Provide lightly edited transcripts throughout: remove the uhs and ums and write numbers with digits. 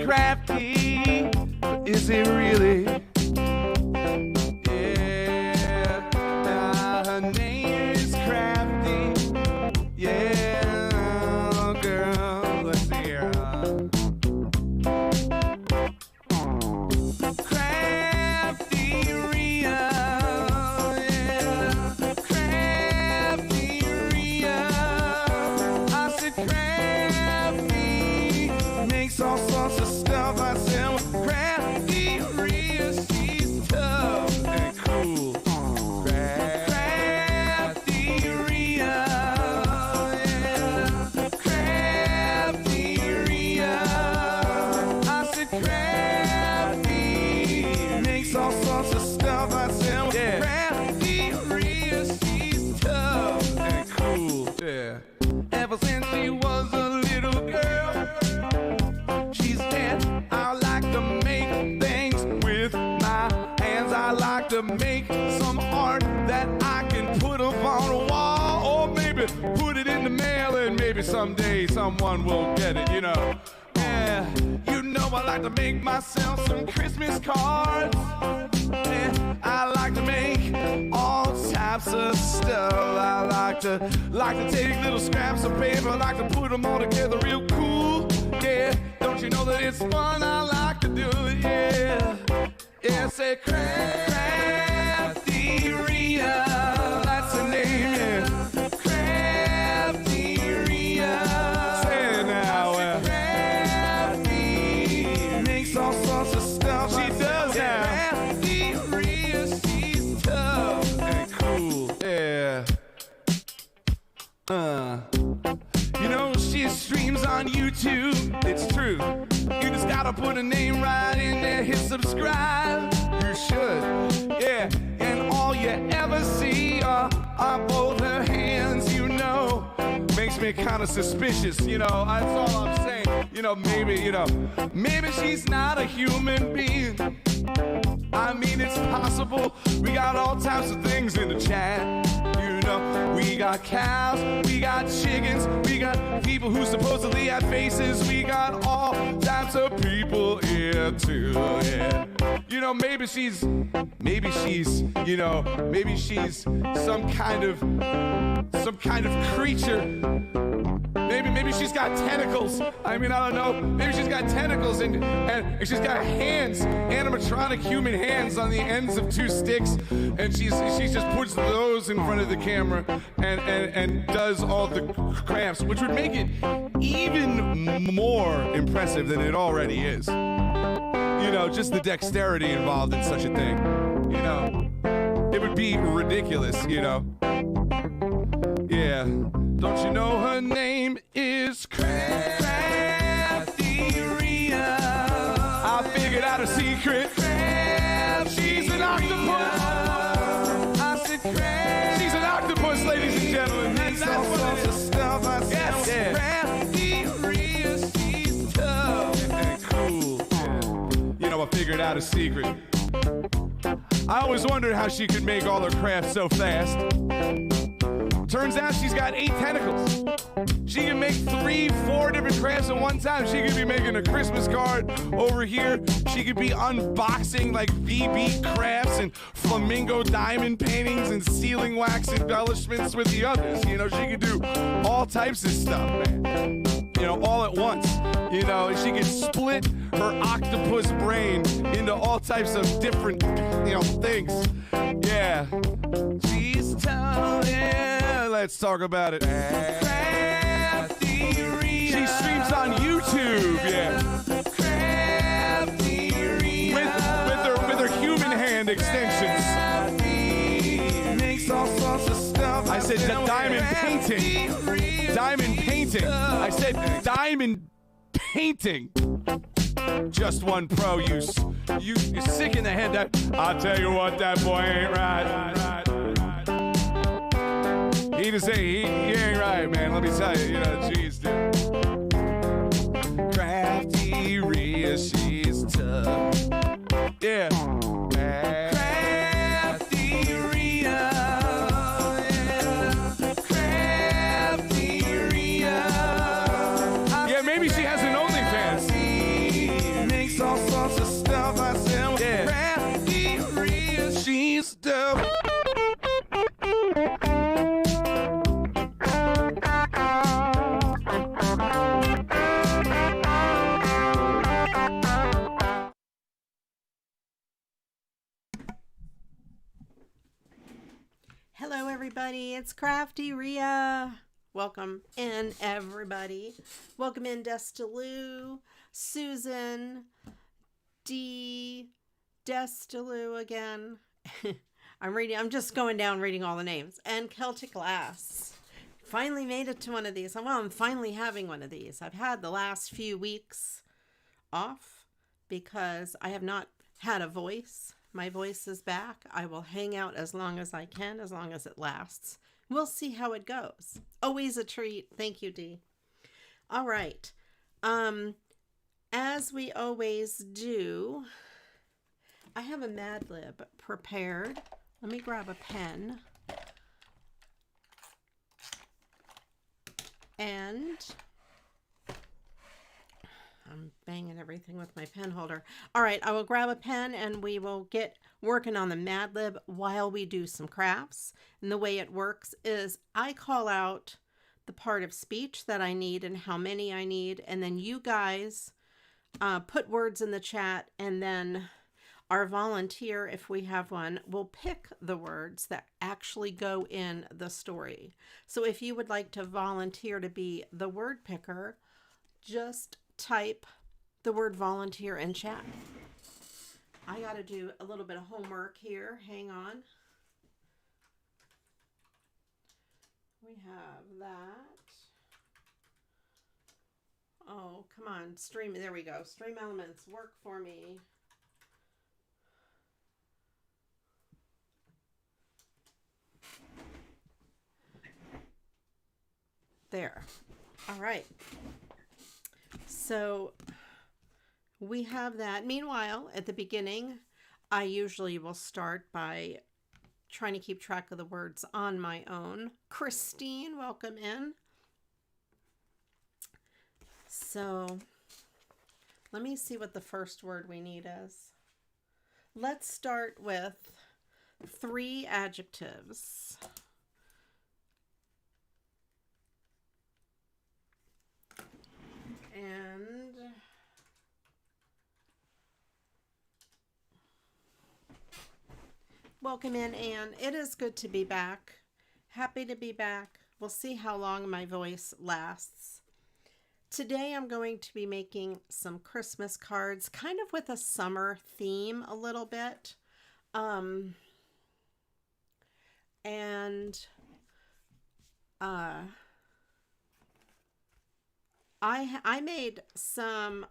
Crafty, but is it really? Yeah, her name is Crafty. Yeah, girl, let's see here. CraftyRia, yeah, CraftyRia. I said Crafty makes all sorts of stuff. I said, well, CraftyRia, she's tough and cool. CraftyRia, yeah, CraftyRia. I said Crafty makes all sorts of stuff. I said, well, CraftyRia, she's tough and cool. Yeah. Ever since she was a little girl, she said, I like to make things with my hands. I like to make some art that I can put up on a wall, or maybe put it in the mail, and maybe someday someone will get it, you know. Yeah, you know I like to make myself some Christmas cards. Yeah, I like to make all types of stuff. I like to take little scraps of paper, I like to put them all together real cool. Yeah, don't you know that it's fun? I like to do it, yeah. Yeah, say CraftyRia, that's the name, yeah. CraftyRia, say it now, Crafty makes all sorts of stuff. She does now. CraftyRia, she's tough and cool, yeah. You know, she streams on YouTube, it's true. You just gotta put a name right in there, hit subscribe. You should, yeah. And all you ever see are both her hands, you know. Makes me kind of suspicious, you know. That's all I'm saying. You know, maybe she's not a human being. I mean, it's possible. We got all types of things in the chat. You know, we got cows, we got chickens, we got people who supposedly have faces. We got all types of people here too. Yeah. You know, maybe she's, you know, maybe she's some kind of creature. Maybe she's got tentacles. I mean, I don't know. Maybe she's got tentacles and she's got hands, animatronic human hands on the ends of two sticks, and she just puts those in front of the camera and does all the crafts, which would make it even more impressive than it already is. You know, just the dexterity involved in such a thing. You know, it would be ridiculous, you know. Yeah. Don't you know her name is CraftyRia? I figured out a secret. She's an octopus. I said she's an octopus, ladies and gentlemen. That's what it is. Stuff I said. Yes. CraftyRia, she's tough and cool. You know, I figured out a secret. I always wondered how she could make all her crafts so fast. Turns out she's got 8 tentacles. She can make 3, 4 different crafts at one time. She could be making a Christmas card over here. She could be unboxing like BB crafts and flamingo diamond paintings and sealing wax embellishments with the others. You know, she could do all types of stuff, man. You know, all at once. You know, she could split her octopus brain into all types of different, you know, things. Yeah. She's tough, yeah. Let's talk about it. CraftyRia. She streams on YouTube, yeah. CraftyRia. With her human hand extensions. Makes all sorts of stuff. I said diamond painting. Diamond painting. I said diamond painting. Just one pro. You're sick in the head. That I'll tell you what, that boy ain't right. He just say he ain't right, man. Let me tell you, you know, jeez, dude. CraftyRia, she's tough. Yeah. CraftyRia, yeah. CraftyRia. Yeah, maybe she has an OnlyFans. everybody. It's CraftyRia. Welcome in, everybody. Welcome in, Destaloo, Susan, Destaloo again. I'm just going down reading all the names. And Celtic Glass. Finally made it to one of these. Well, I'm finally having one of these. I've had the last few weeks off because I have not had a voice. My voice is back. I will hang out as long as I can, as long as it lasts. We'll see how it goes. Always a treat. Thank you, Dee. All right. As we always do, I have a Mad Lib prepared. Let me grab a pen. And I'm banging everything with my pen holder. All right, I will grab a pen and we will get working on the Mad Lib while we do some crafts. And the way it works is I call out the part of speech that I need and how many I need. And then you guys put words in the chat, and then our volunteer, if we have one, will pick the words that actually go in the story. So if you would like to volunteer to be the word picker, just type the word volunteer in chat. I got to do a little bit of homework here. Hang on. We have that. Oh, come on. Stream. There we go. Stream Elements. Work for me. There. All right. So we have that. Meanwhile, at the beginning, I usually will start by trying to keep track of the words on my own. Christine, welcome in. So let me see what the first word we need is. Let's start with 3 adjectives. And welcome in, Anne. It is good to be back. Happy to be back. We'll see how long my voice lasts. Today I'm going to be making some Christmas cards, kind of with a summer theme a little bit. I made some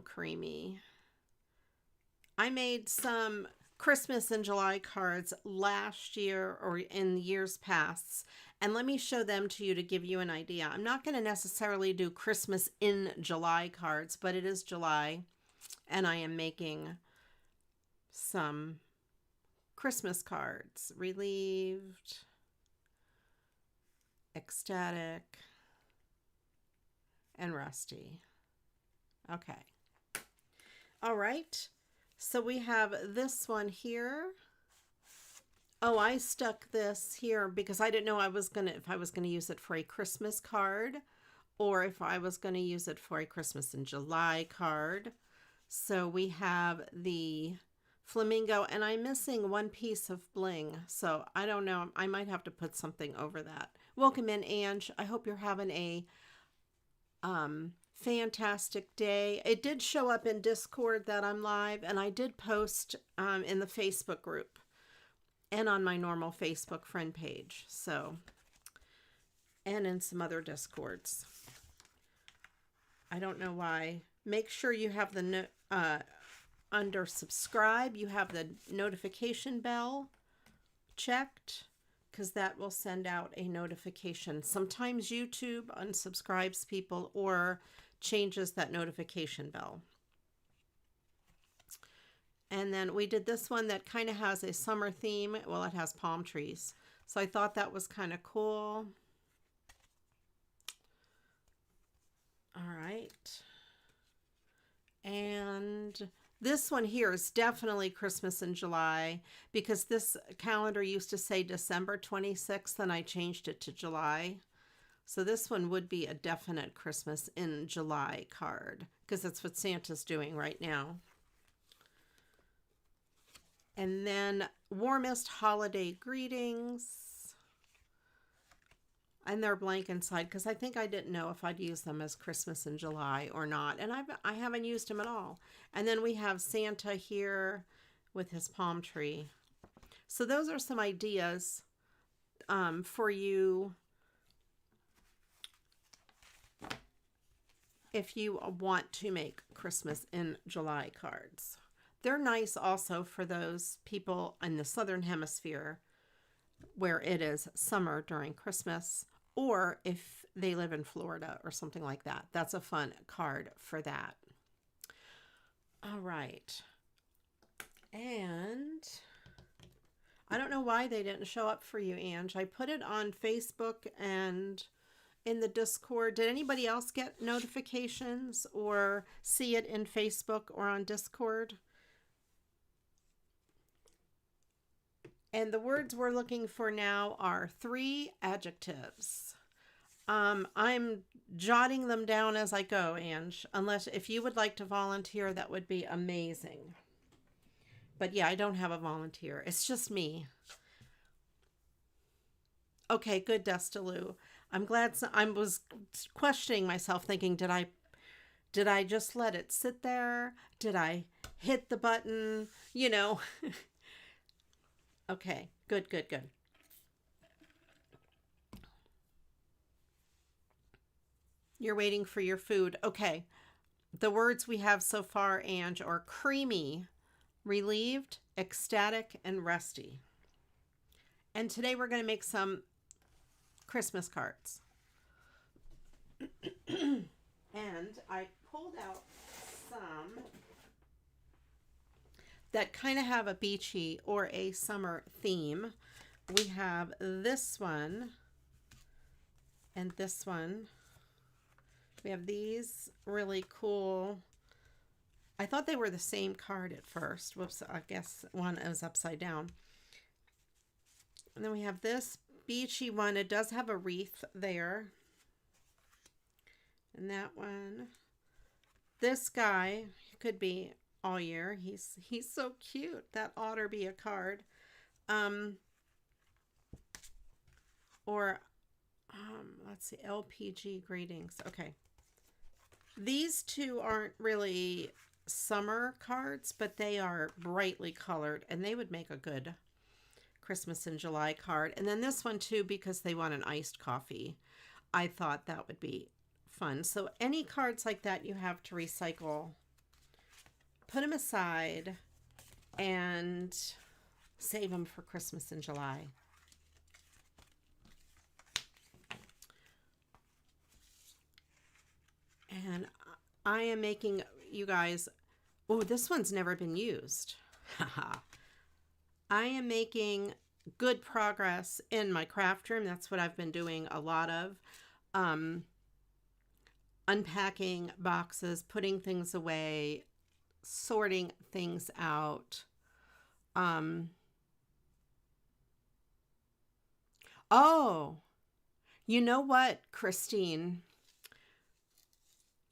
creamy. I made some Christmas in July cards last year or in years past, and let me show them to you to give you an idea. I'm not going to necessarily do Christmas in July cards, but it is July, and I am making some Christmas cards. Relieved, ecstatic, and rusty. Okay. All right. So we have this one here. Oh, I stuck this here because I didn't know if I was gonna use it for a Christmas card or if I was gonna use it for a Christmas in July card. So we have the flamingo, and I'm missing one piece of bling. So I don't know. I might have to put something over that. Welcome in, Ange. I hope you're having a fantastic day. It did show up in Discord that I'm live, and I did post in the Facebook group and on my normal Facebook friend page. So, and in some other Discords. I don't know why. Make sure you have the under subscribe, you have the notification bell checked, because that will send out a notification. Sometimes YouTube unsubscribes people or changes that notification bell. And then we did this one that kind of has a summer theme. Well, it has palm trees. So I thought that was kind of cool. All right. And this one here is definitely Christmas in July, because this calendar used to say December 26th and I changed it to July. So this one would be a definite Christmas in July card, because that's what Santa's doing right now. And then warmest holiday greetings. And they're blank inside because I think I didn't know if I'd use them as Christmas in July or not. And I haven't used them at all. And then we have Santa here with his palm tree. So those are some ideas for you if you want to make Christmas in July cards. They're nice also for those people in the Southern Hemisphere where it is summer during Christmas, or if they live in Florida or something like that. That's a fun card for that. All right. And I don't know why they didn't show up for you, Ange. I put it on Facebook and in the Discord. Did anybody else get notifications or see it in Facebook or on Discord? And the words we're looking for now are 3 adjectives. I'm jotting them down as I go, Ange. Unless if you would like to volunteer, that would be amazing. But yeah, I don't have a volunteer. It's just me. Okay, good, Destaloo. I'm glad. I was questioning myself, thinking, did I just let it sit there? Did I hit the button? You know. Okay, good, good, good. You're waiting for your food. Okay. The words we have so far, Ange, are creamy, relieved, ecstatic, and rusty. And today we're going to make some Christmas cards. And I pulled out some that kind of have a beachy or a summer theme. We have this one and this one. We have these really cool. I thought they were the same card at first. Whoops, I guess one is upside down. And then we have this beachy one. It does have a wreath there. And that one. This guy could be all year. He's so cute. That ought to be a card. Let's see, LPG greetings. Okay. These two aren't really summer cards, but they are brightly colored, and they would make a good Christmas in July card. And then this one too, because they want an iced coffee. I thought that would be fun. So any cards like that you have to recycle, put them aside and save them for Christmas in July. And I am making, you guys, oh, this one's never been used. I am making good progress in my craft room. That's what I've been doing a lot of. Unpacking boxes, putting things away, sorting things out. Oh, you know what, Christine?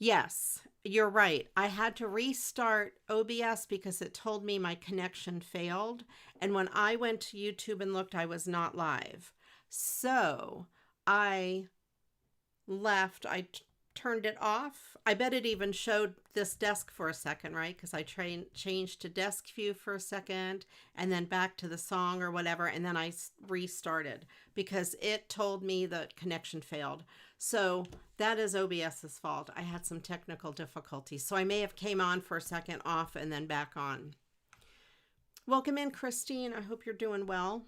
Yes, you're right. I had to restart OBS because it told me my connection failed. And when I went to YouTube and looked, I was not live. So I left. I turned it off. I bet it even showed this desk for a second, right? Because I changed to desk view for a second and then back to the song or whatever. And then I restarted because it told me the connection failed. So that is OBS's fault. I had some technical difficulties. So I may have came on for a second, off, and then back on. Welcome in, Christine. I hope you're doing well.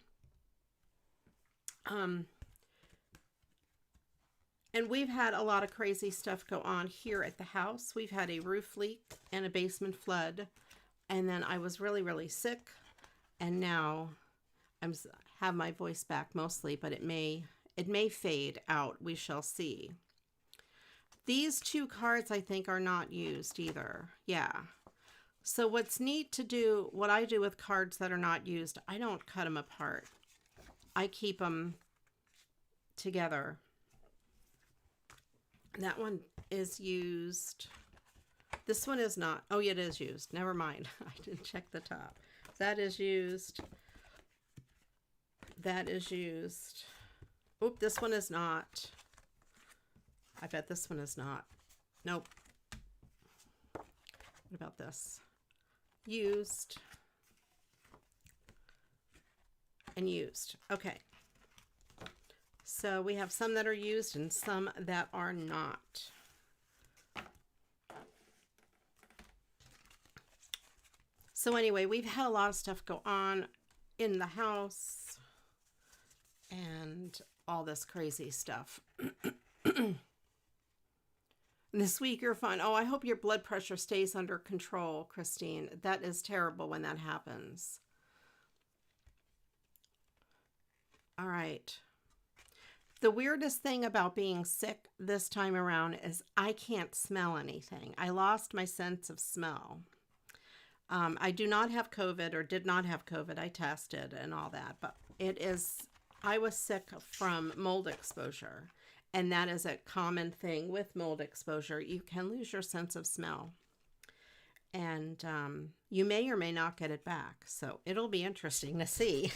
And we've had a lot of crazy stuff go on here at the house. We've had a roof leak and a basement flood. And then I was really, really sick. And now I have my voice back mostly, but it may fade out. We shall see. These two cards, I think, are not used either. Yeah. So what's neat to do, what I do with cards that are not used, I don't cut them apart. I keep them together. That one is used. This one is not. Oh, yeah, it is used. Never mind. I didn't check the top. That is used. That is used. Oop, this one is not. I bet this one is not. Nope. What about this? Used. And used. Okay. So we have some that are used and some that are not. So anyway, we've had a lot of stuff go on in the house and all this crazy stuff. This week you're fine. Oh, I hope your blood pressure stays under control, Christine. That is terrible when that happens. All right. The weirdest thing about being sick this time around is I can't smell anything. I lost my sense of smell. I do not have COVID or did not have COVID. I tested and all that, but I was sick from mold exposure. And that is a common thing with mold exposure. You can lose your sense of smell. And you may or may not get it back. So it'll be interesting to see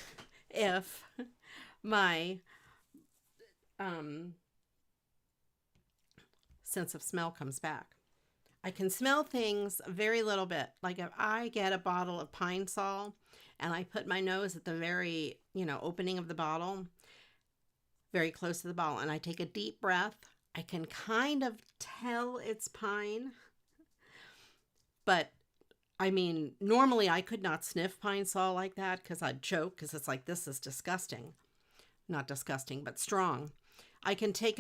if my sense of smell comes back. I can smell things a very little bit. Like if I get a bottle of Pine Sol and I put my nose at the very, opening of the bottle, very close to the bottle, and I take a deep breath, I can kind of tell it's pine. But I mean, normally I could not sniff Pine Sol like that because I'd choke, because it's like, this is disgusting. Not disgusting, but strong. I can take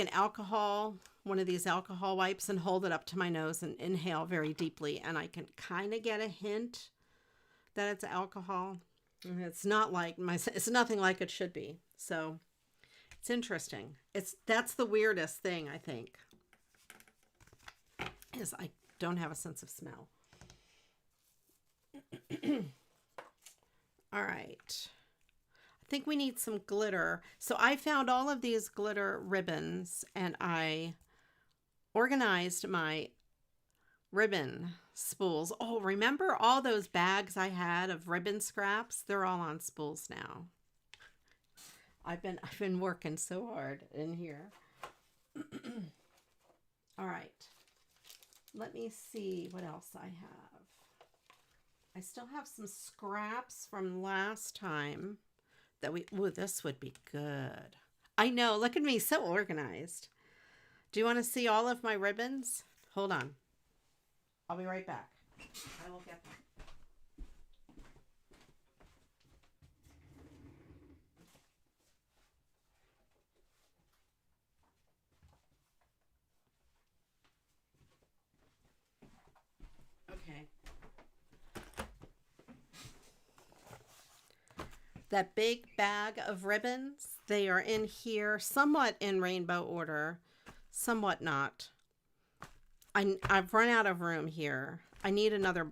one of these alcohol wipes, and hold it up to my nose and inhale very deeply, and I can kind of get a hint that it's alcohol. And it's nothing like it should be. So it's interesting. That's the weirdest thing, I think, is I don't have a sense of smell. All right. I think we need some glitter. So I found all of these glitter ribbons, and I organized my ribbon spools. Oh, remember all those bags I had of ribbon scraps? They're all on spools now. I've been working so hard in here. All right. Let me see what else I have. I still have some scraps from last time that this would be good. I know, look at me, so organized. Do you want to see all of my ribbons? Hold on. I'll be right back. I will get them. Okay. That big bag of ribbons, they are in here, somewhat in rainbow order, somewhat not. I've run out of room here. I need another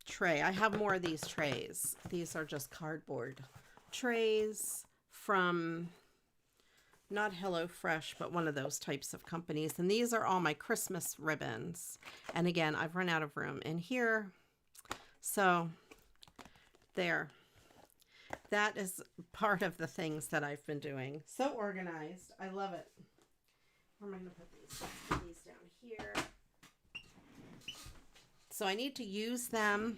tray. I have more of these trays. These are just cardboard trays from not HelloFresh, but one of those types of companies. And these are all my Christmas ribbons. And again, I've run out of room in here. So there. That is part of the things that I've been doing. So organized. I love it. Where am I going to put these? Put these down here. So I need to use them.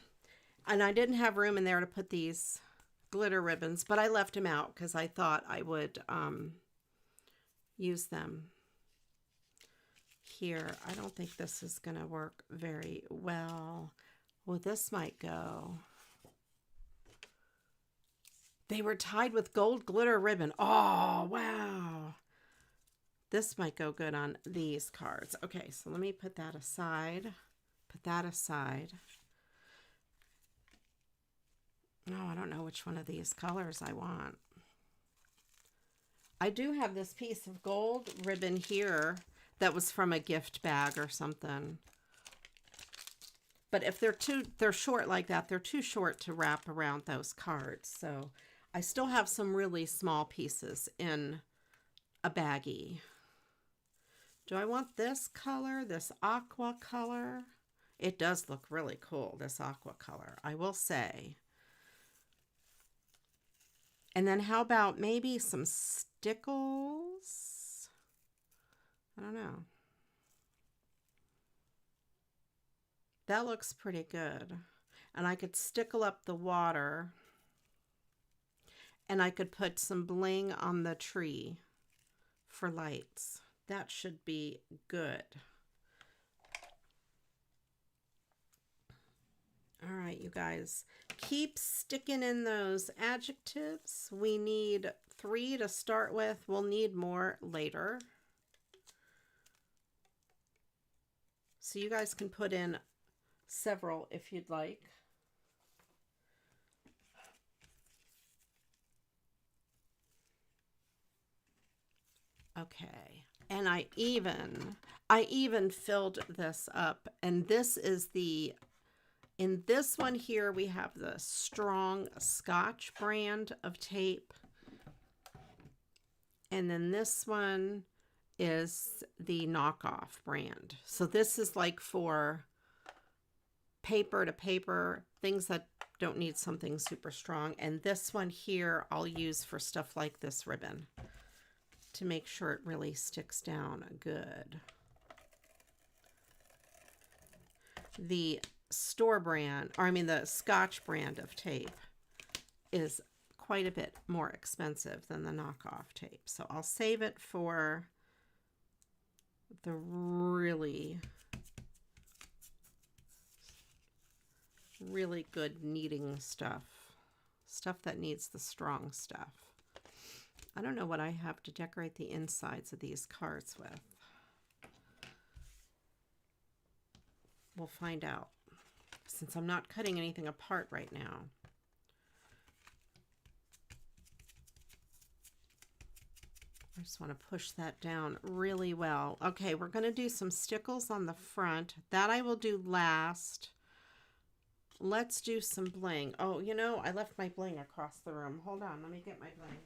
And I didn't have room in there to put these glitter ribbons, but I left them out because I thought I would use them here. I don't think this is going to work very well. Well, this might go. They were tied with gold glitter ribbon. Oh, wow. This might go good on these cards. Okay, so let me put that aside. Put that aside. Oh, I don't know which one of these colors I want. I do have this piece of gold ribbon here that was from a gift bag or something. But if they're short like that, they're too short to wrap around those cards. So I still have some really small pieces in a baggie. Do I want this color, this aqua color? It does look really cool, this aqua color, I will say. And then how about maybe some stickles. I don't know. That looks pretty good. And I could stickle up the water, and I could put some bling on the tree for lights. That should be good. All right, you guys, keep sticking in those adjectives. We need 3 to start with. We'll need more later. So you guys can put in several if you'd like. Okay, and I even filled this up, and this is in this one here we have the Strong Scotch brand of tape, and then this one is the knockoff brand. So this is like for paper to paper, things that don't need something super strong, and this one here I'll use for stuff like this ribbon, to make sure it really sticks down good. The store brand, or I mean the Scotch brand of tape, is quite a bit more expensive than the knockoff tape. So I'll save it for the really good kneading stuff. Stuff that needs the strong stuff. I don't know what I have to decorate the insides of these cards with. We'll find out, since I'm not cutting anything apart right now. I just want to push that down really well. Okay, we're going to do some stickles on the front. That I will do last. Let's do some bling. Oh, you know, I left my bling across the room. Hold on, let me get my bling.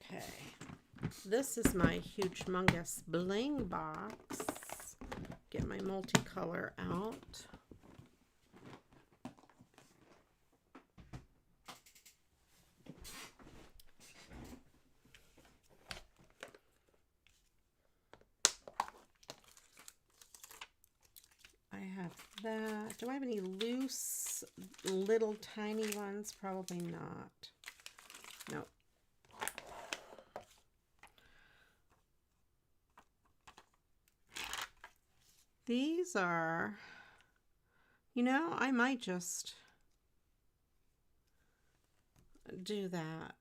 Okay, this is my humongous bling box. Get my multicolor out. I have that. Do I have any loose, little tiny ones? Probably not. Nope. These are, you know, I might just do that.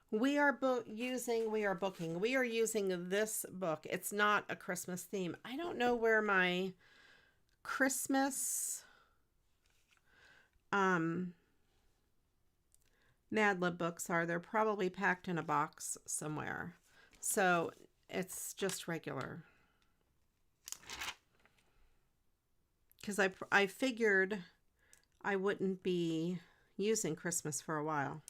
We are using this book. It's not a Christmas theme. I don't know where my Christmas Mad Lib books are. They're probably packed in a box somewhere. So it's just regular. Because I figured I wouldn't be using Christmas for a while.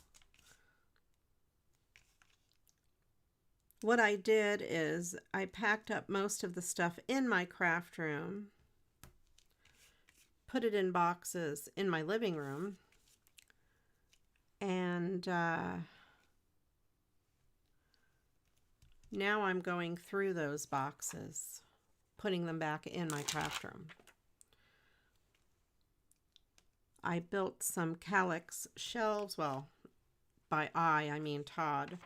What I did is I packed up most of the stuff in my craft room, put it in boxes in my living room, and now I'm going through those boxes, putting them back in my craft room. I built some calyx shelves, well, by I mean Todd.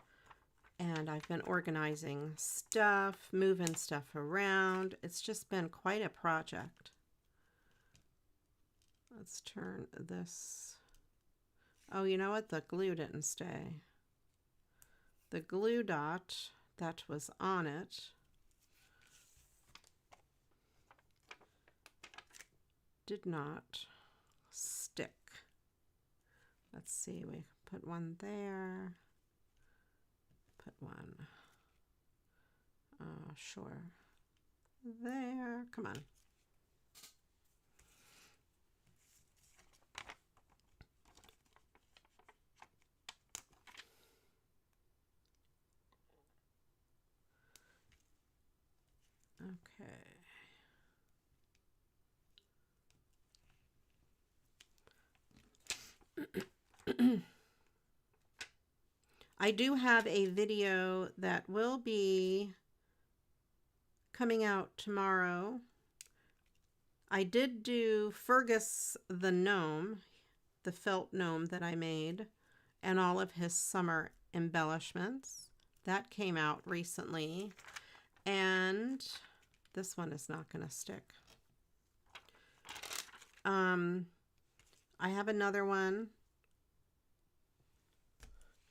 And I've been organizing stuff, moving stuff around. It's just been quite a project. Let's turn this. Oh, you know what? The glue didn't stay. The glue dot that was on it did not stick. Let's see, we put one there. Put one, sure, there, come on. Okay. I do have a video that will be coming out tomorrow. I did do Fergus the gnome, the felt gnome that I made, and all of his summer embellishments. That came out recently. And this one is not going to stick. I have another one.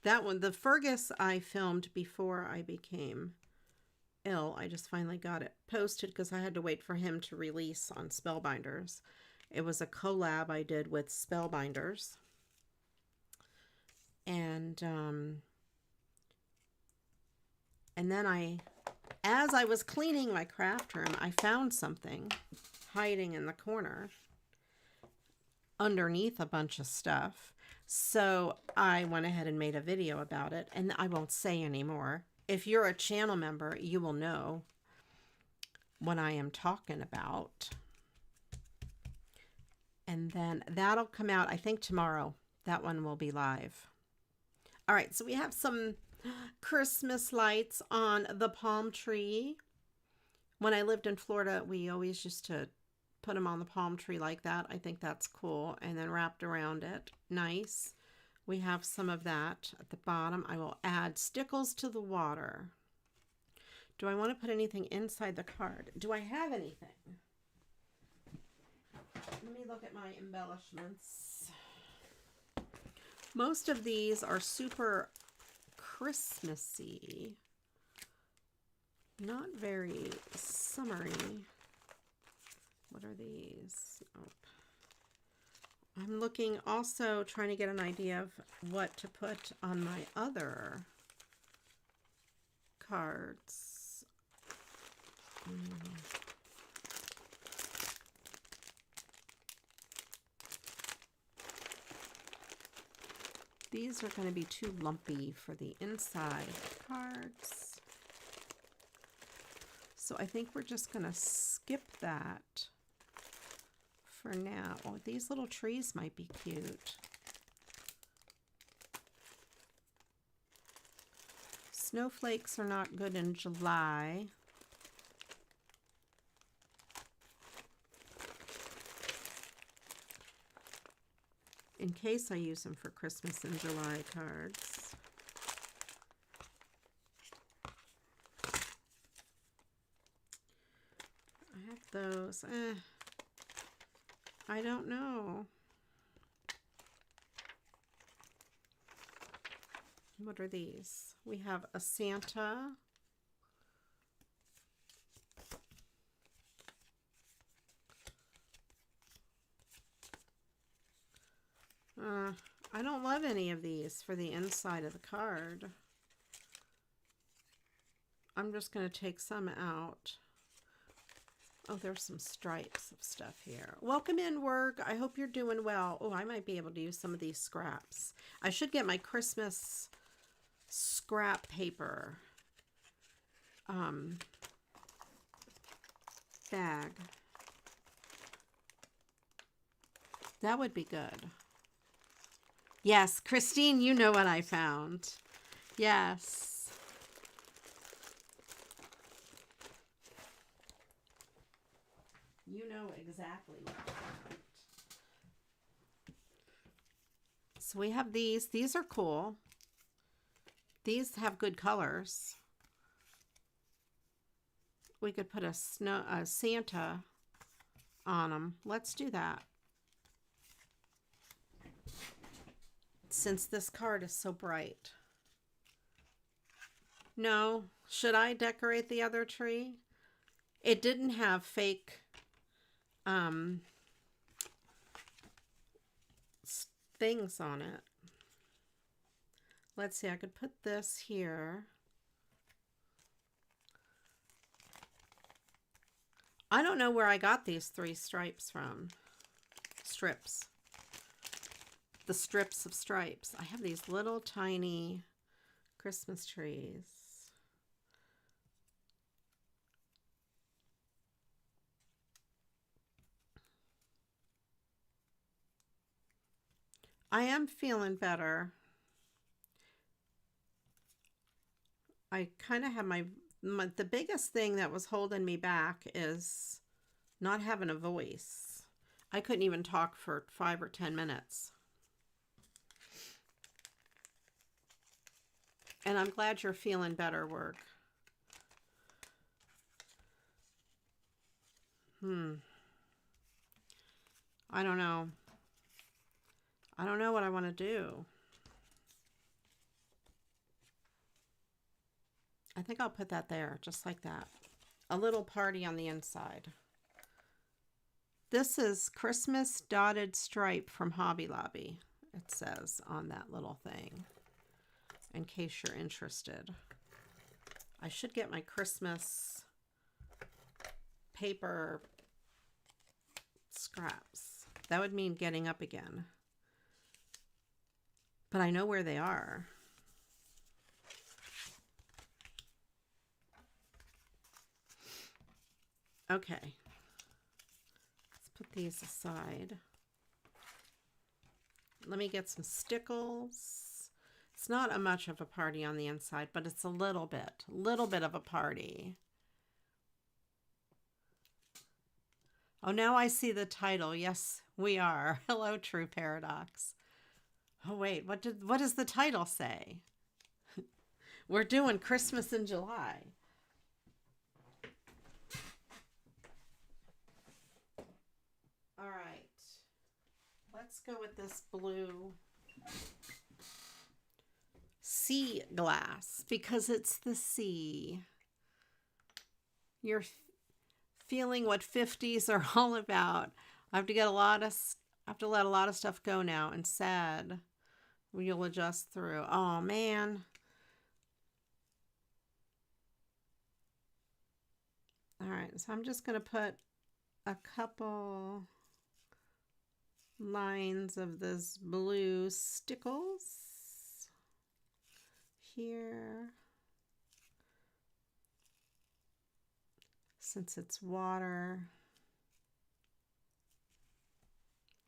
That one, the Fergus, I filmed before I became ill. I just finally got it posted because I had to wait for him to release on Spellbinders. It was a collab I did with Spellbinders. And then as I was cleaning my craft room, I found something hiding in the corner underneath a bunch of stuff. So I went ahead and made a video about it, and I won't say anymore. If you're a channel member, you will know what I am talking about. And then that'll come out, I think, tomorrow. That one will be live. All right, so we have some Christmas lights on the palm tree. When I lived in Florida, we always used to put them on the palm tree like that. I think that's cool. And then wrapped around it. Nice. We have some of that at the bottom. I will add stickles to the water. Do I want to put anything inside the card? Do I have anything? Let me look at my embellishments. Most of these are super Christmassy. Not very summery. What are these? Oh. I'm looking, also trying to get an idea of what to put on my other cards. These are going to be too lumpy for the inside cards. So I think we're just going to skip that for now. Oh, these little trees might be cute. Snowflakes are not good in July. In case I use them for Christmas in July cards. I have those. I don't know. What are these? We have a Santa. I don't love any of these for the inside of the card. I'm just going to take some out. Oh, there's some stripes of stuff here. Welcome in, work. I hope you're doing well. Oh, I might be able to use some of these scraps. I should get my Christmas scrap paper bag. That would be good. Yes, Christine, you know what I found. Yes. You know exactly what I found. So we have these. These are cool. These have good colors. We could put a Santa on them. Let's do that. Since this card is so bright. No, should I decorate the other tree? It didn't have fake things on it. Let's see, I could put this here. I don't know where I got these 3 stripes from. Strips. The strips of stripes. I have these little tiny Christmas trees. I am feeling better. I kind of have the biggest thing that was holding me back is not having a voice. I couldn't even talk for 5 or 10 minutes. And I'm glad you're feeling better, work. I don't know. I don't know what I want to do. I think I'll put that there, just like that. A little party on the inside. This is Christmas Dotted Stripe from Hobby Lobby, it says on that little thing, in case you're interested. I should get my Christmas paper scraps. That would mean getting up again. But I know where they are. Okay. Let's put these aside. Let me get some stickles. It's not much of a party on the inside, but it's a little bit of a party. Oh, now I see the title. Yes, we are. Hello, True Paradox. Oh, wait, what does the title say? We're doing Christmas in July. All right. Let's go with this blue sea glass because it's the sea. You're feeling what 50s are all about. I have to let a lot of stuff go now, and sad. You'll adjust through. Oh man. All right, so I'm just going to put a couple lines of this blue stickles here. Since it's water.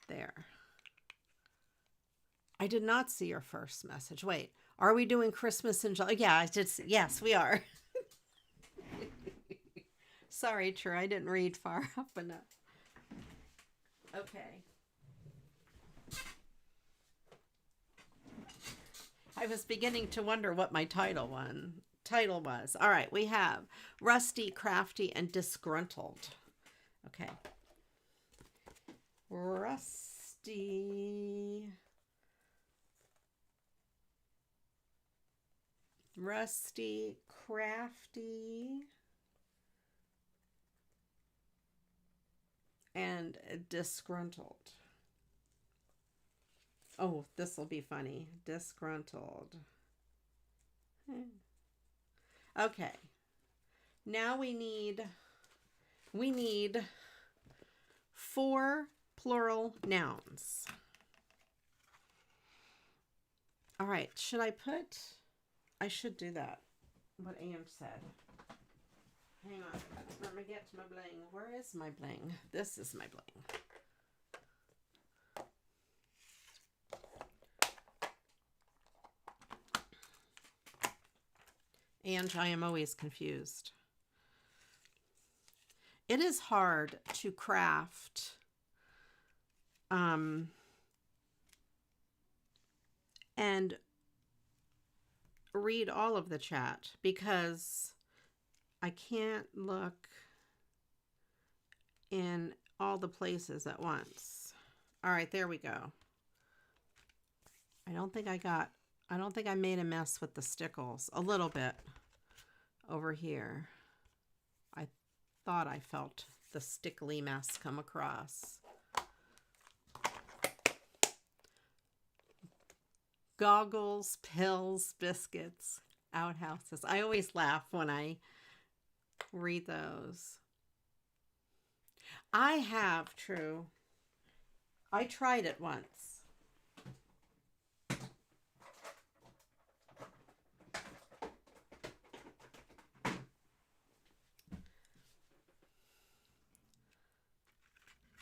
There. I did not see your first message. Wait, are we doing Christmas in July? Yeah, I did. Yes, we are. Sorry, True, I didn't read far up enough. Okay. I was beginning to wonder what my title was. All right, we have Rusty, Crafty, and Disgruntled. Okay. Rusty, Crafty, and Disgruntled. Oh, this will be funny. Disgruntled. Okay. Now we need 4 plural nouns. All right. I should do that. What Anne said. Hang on. Let me get to my bling. Where is my bling? This is my bling. And I am always confused. It is hard to craft and read all of the chat because I can't look in all the places at once. All right, there we go. I don't think I made a mess with the stickles. A little bit over here. I thought I felt the stickly mess come across. Goggles, pills, biscuits, outhouses. I always laugh when I read those. I have, True. I tried it once.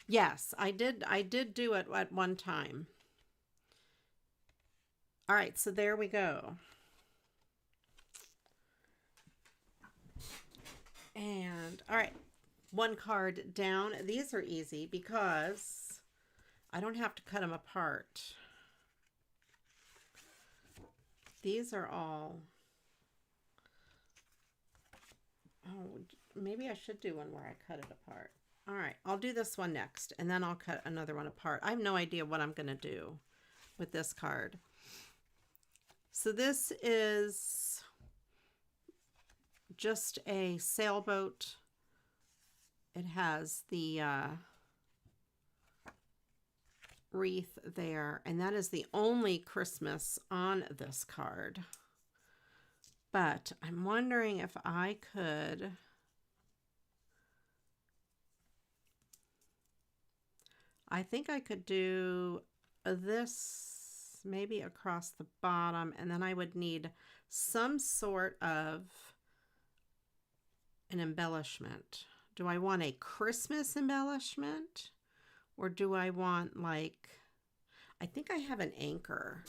Yes, I did do it at one time. All right, so there we go. And all right, one card down. These are easy because I don't have to cut them apart. These are all, oh, maybe I should do one where I cut it apart. All right, I'll do this one next, and then I'll cut another one apart. I have no idea what I'm going to do with this card. So this is just a sailboat. It has the wreath there, and that is the only Christmas on this card. But I'm wondering if I could I think I could do this maybe across the bottom, and then I would need some sort of an embellishment. Do I want a Christmas embellishment, or do I want, like, I think I have an anchor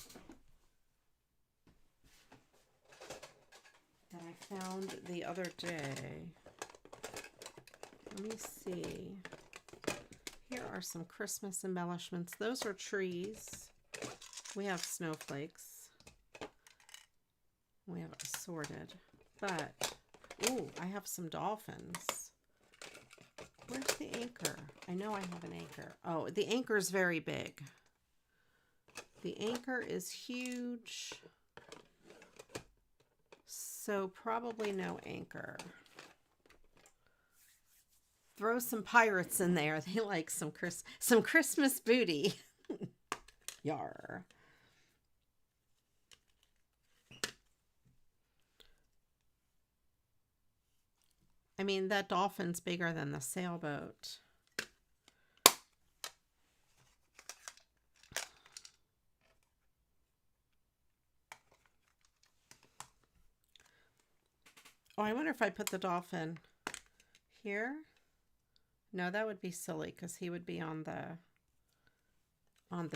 that I found the other day. Let me see. Here are some Christmas embellishments. Those are trees. We have snowflakes. We have assorted. But, ooh, I have some dolphins. Where's the anchor? I know I have an anchor. Oh, the anchor is very big. The anchor is huge. So probably no anchor. Throw some pirates in there. They like some Christmas booty. Yar. I mean, that dolphin's bigger than the sailboat. Oh, I wonder if I put the dolphin here. No, that would be silly because he would be on the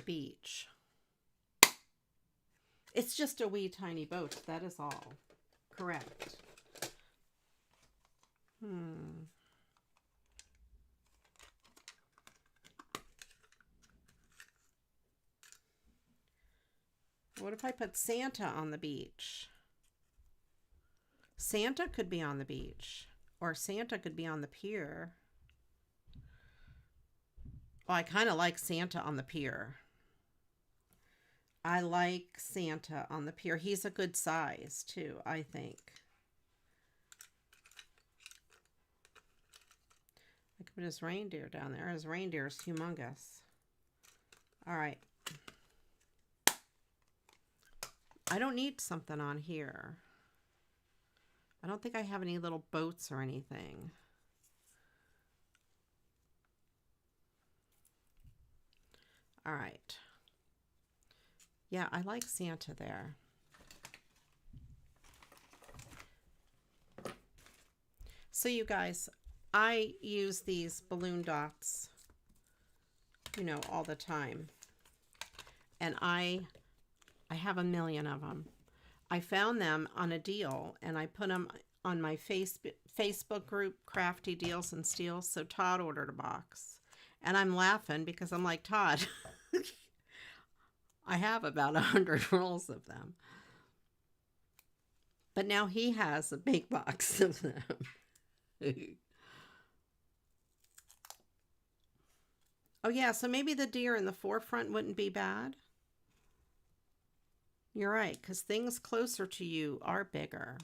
beach. It's just a wee tiny boat. That is all. Correct. What if I put Santa on the beach? Santa could be on the beach, or Santa could be on the pier. Well, I kind of like Santa on the pier. I like Santa on the pier. He's a good size, too, I think. I could put his reindeer down there. His reindeer is humongous. All right. I don't need something on here. I don't think I have any little boats or anything. All right. Yeah, I like Santa there. So you guys, I use these balloon dots, you know, all the time. And I have a million of them. I found them on a deal, and I put them on my Facebook group, Crafty Deals and Steals. So Todd ordered a box. And I'm laughing because I'm like, Todd, I have about 100 rolls of them. But now he has a big box of them. Oh, yeah, so maybe the deer in the forefront wouldn't be bad. You're right, because things closer to you are bigger.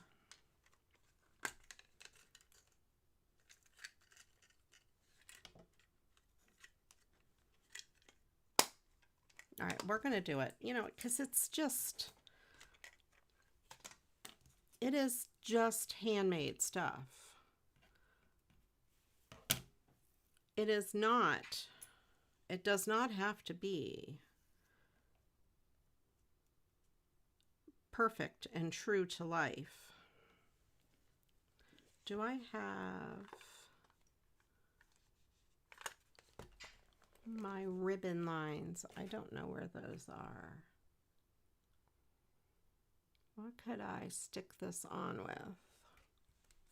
All right, we're going to do it, you know, because it's just, it is just handmade stuff. It is not, it does not have to be perfect and true to life. Do I have my ribbon lines? I don't know where those are. What could I stick this on with?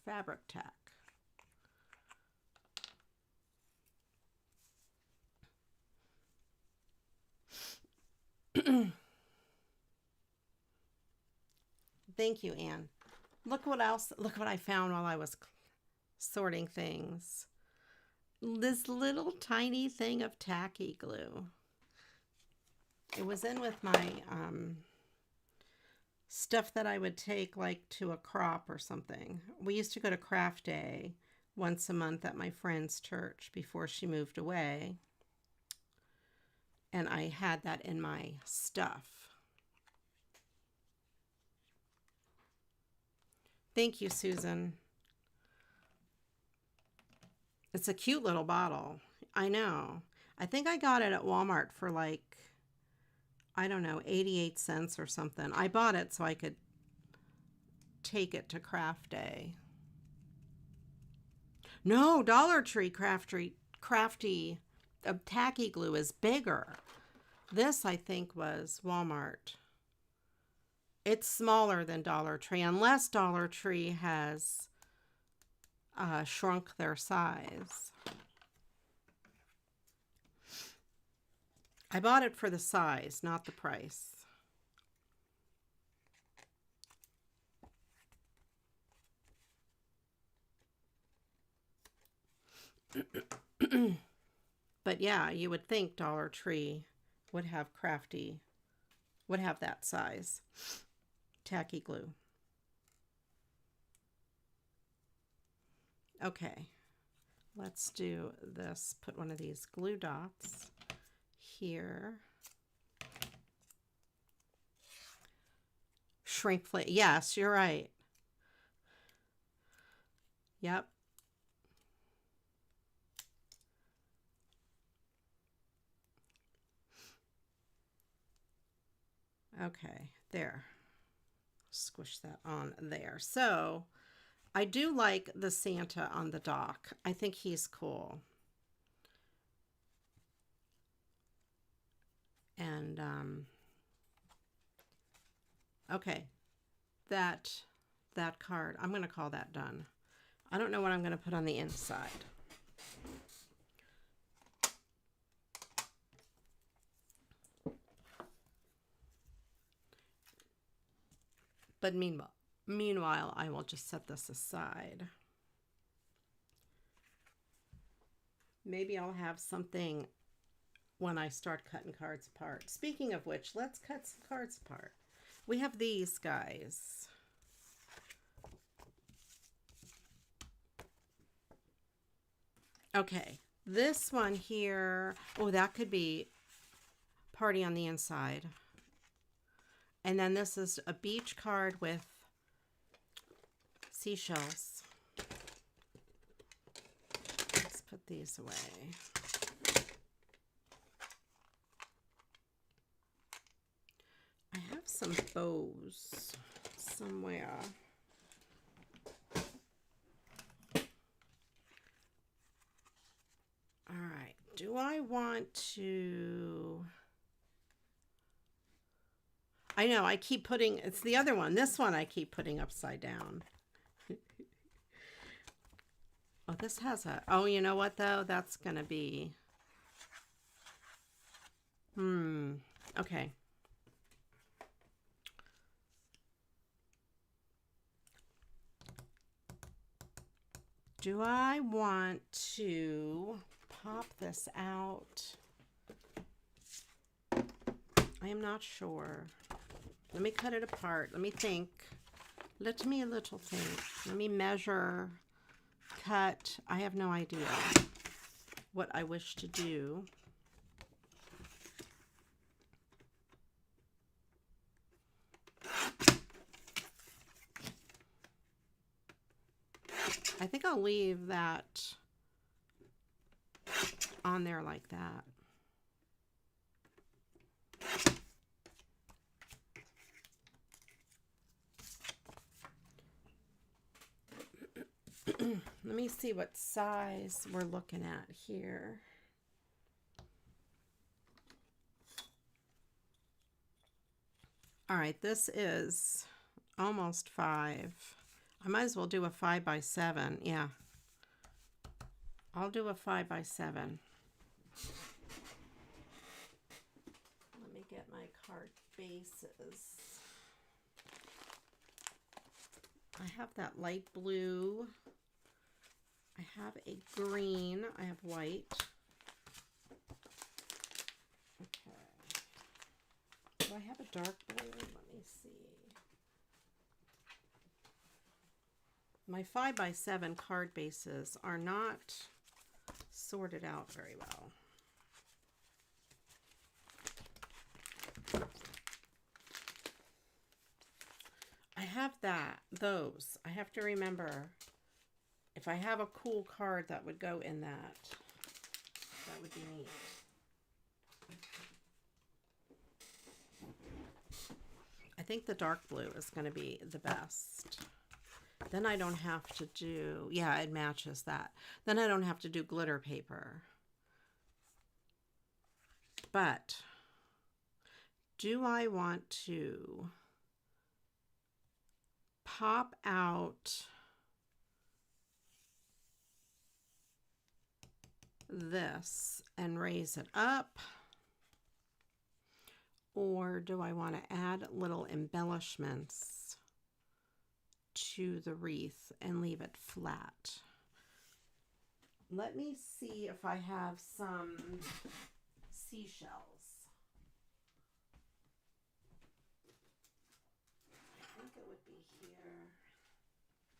Fabric tack. Thank you, Anne. Look what else, look what I found while I was sorting things. This little tiny thing of tacky glue. It was in with my stuff that I would take like to a crop or something. We used to go to craft day once a month at my friend's church before she moved away. And I had that in my stuff. Thank you, Susan. It's a cute little bottle. I know. I think I got it at Walmart for like, I don't know, 88 cents or something. I bought it so I could take it to craft day. No, Dollar Tree Crafty tacky glue is bigger. This, I think, was Walmart. It's smaller than Dollar Tree, unless Dollar Tree has shrunk their size. I bought it for the size, not the price. But yeah, you would think Dollar Tree would have that size. Tacky glue. Okay, let's do this. Put one of these glue dots here. Shrinkflation. Yes, you're right. Yep. Okay, there. Squish that on there. So I do like the Santa on the dock. I think he's cool. And okay, that card, I'm going to call that done. I don't know what I'm going to put on the inside. But meanwhile, I will just set this aside. Maybe I'll have something when I start cutting cards apart. Speaking of which, let's cut some cards apart. We have these guys. Okay, this one here, oh, that could be party on the inside. And then this is a beach card with seashells. Let's put these away. I have some bows somewhere. All right, do I want to... I know, I keep putting, it's the other one. This one I keep putting upside down. Oh, this has a, oh, you know what though? That's going to be, okay. Do I want to pop this out? I am not sure. Let me cut it apart. Let me think. Let me a little think. Let me measure, cut. I have no idea what I wish to do. I think I'll leave that on there like that. Let me see what size we're looking at here. All right, this is, almost 5. I might as well do a 5 by 7. Yeah. I'll do a 5 by 7. Let me get my card bases. I have that light blue. I have a green. I have white. Okay. Do I have a dark blue? Let me see. My 5 by 7 card bases are not sorted out very well. I have those. I have to remember if I have a cool card that would go in that would be neat. I think the dark blue is going to be the best. Then I don't have to do, yeah, it matches that. Then I don't have to do glitter paper. But do I want to pop out this and raise it up? Or do I want to add little embellishments to the wreath and leave it flat? Let me see if I have some seashells. I think it would be here.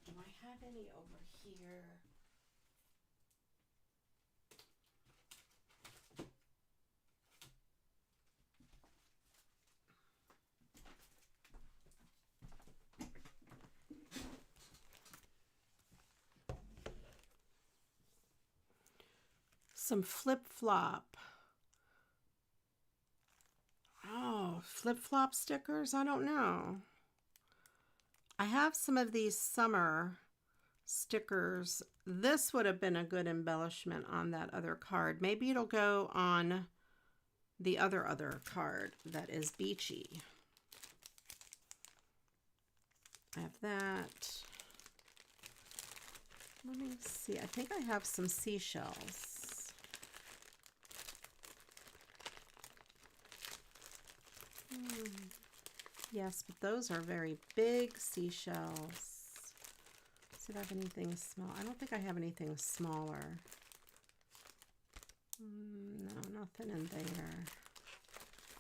Do I have any over here? Some flip-flop. Oh, flip-flop stickers? I don't know. I have some of these summer stickers. This would have been a good embellishment on that other card. Maybe it'll go on the other card that is beachy. I have that. Let me see. I think I have some seashells. Yes, but those are very big seashells. Let's see if I have anything small. I don't think I have anything smaller. No, nothing in there.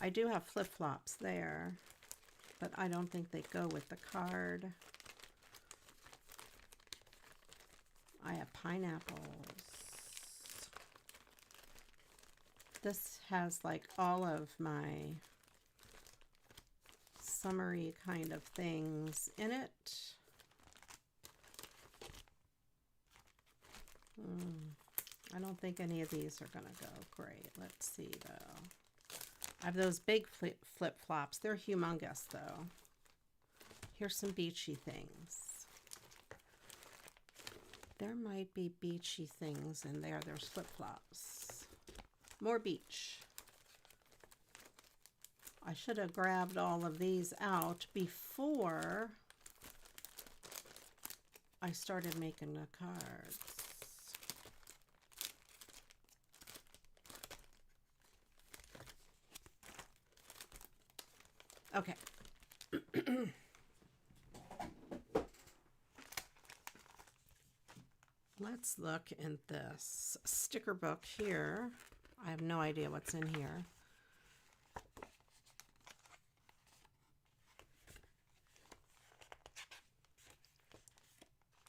I do have flip-flops there, but I don't think they go with the card. I have pineapples. This has like all of my summery kind of things in it. I don't think any of these are gonna go great. Let's see though. I have those big flip-flops. They're humongous though. Here's some beachy things. There might be beachy things in there. There's flip-flops. More beach. I should have grabbed all of these out before I started making the cards. Okay. Let's look in this sticker book here. I have no idea what's in here.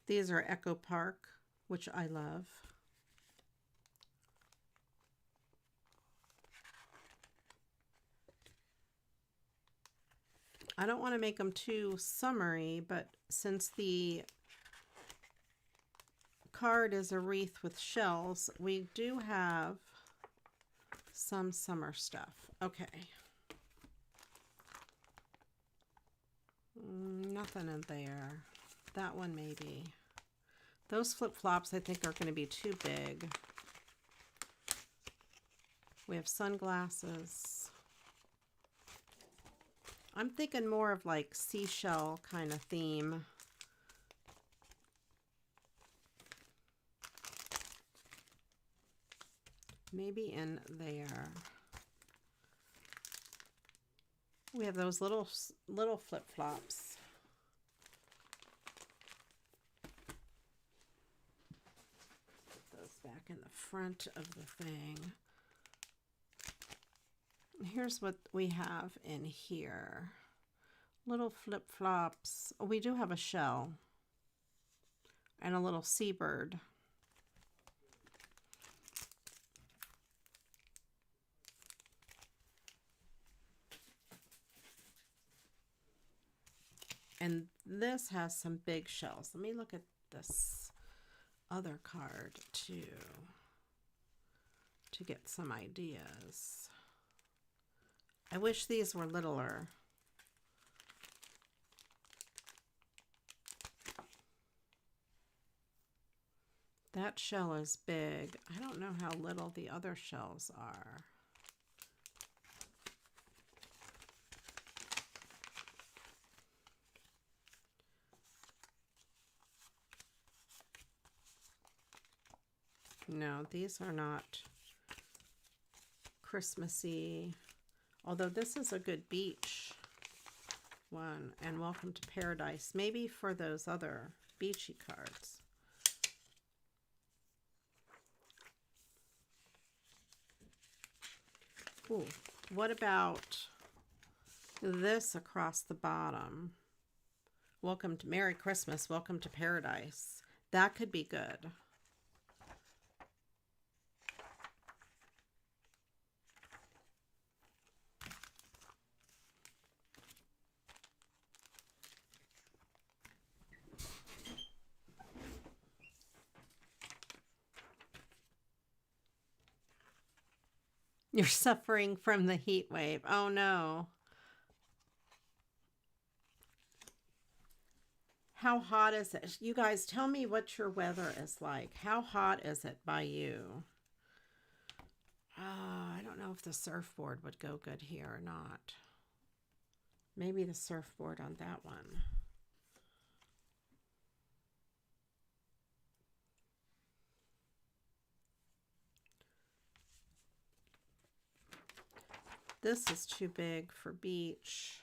These are Echo Park, which I love. I don't want to make them too summery, but since the card is a wreath with shells, we do have some summer stuff. Okay. Nothing in there. That one maybe. Those flip-flops I think are going to be too big. We have sunglasses. I'm thinking more of like seashell kind of theme. Maybe in there. We have those little flip-flops. Put those back in the front of the thing. Here's what we have in here. Little flip-flops. Oh, we do have a shell. And a little seabird. And this has some big shells. Let me look at this other card too, to get some ideas. I wish these were littler. That shell is big. I don't know how little the other shells are. No, these are not Christmassy. Although this is a good beach one. And Welcome to Paradise. Maybe for those other beachy cards. Ooh, what about this across the bottom? Welcome to Merry Christmas. Welcome to Paradise. That could be good. You're suffering from the heat wave. Oh no. How hot is it? You guys tell me what your weather is like. How hot is it by you? I don't know if the surfboard would go good here or not. Maybe the surfboard on that one. This is too big for beach.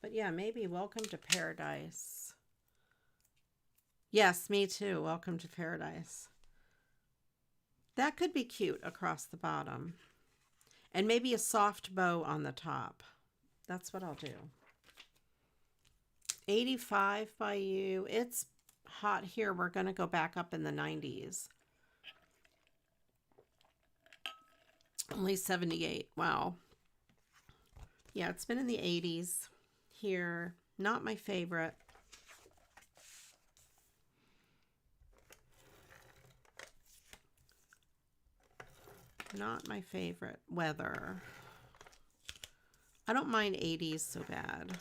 But yeah, maybe Welcome to Paradise. Yes, me too. Welcome to Paradise. That could be cute across the bottom. And maybe a soft bow on the top. That's what I'll do. 85 by you. It's hot here. We're going to go back up in the 90s. Only 78. Wow. Yeah, it's been in the 80s here. Not my favorite. Not my favorite weather. I don't mind 80s so bad.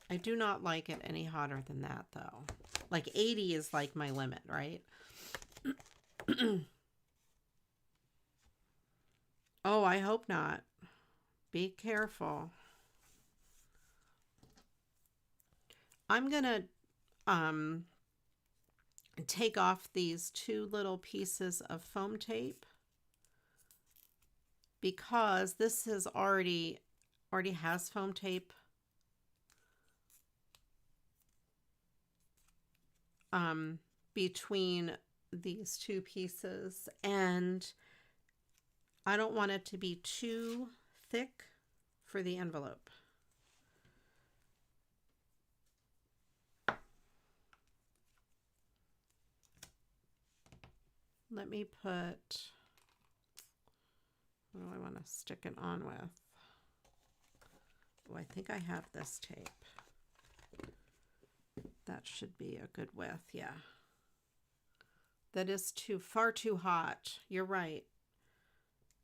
I do not like it any hotter than that, though. Like 80 is like my limit, right? Oh, I hope not. Be careful. I'm going to take off these two little pieces of foam tape because this is already has foam tape between these two pieces, and I don't want it to be too thick for the envelope. Let me put, what do I want to stick it on with? Oh, I think I have this tape. That should be a good width, yeah. That is far too hot. You're right.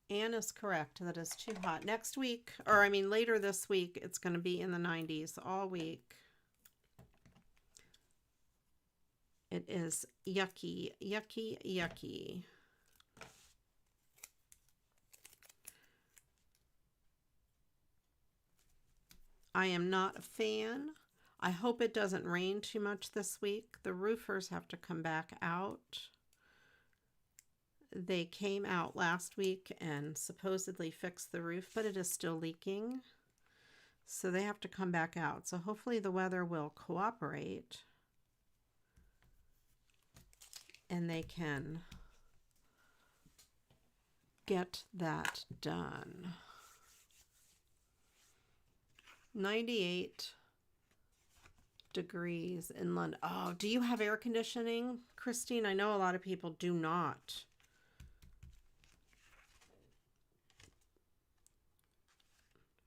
Anne is correct. That is too hot. Next week, or I mean later this week, it's going to be in the 90s all week. It is yucky, yucky, yucky. I am not a fan. I hope it doesn't rain too much this week. The roofers have to come back out. They came out last week and supposedly fixed the roof, but it is still leaking. So they have to come back out. So hopefully the weather will cooperate and they can get that done. 98 degrees in London. Oh, do you have air conditioning, Christine? I know a lot of people do not.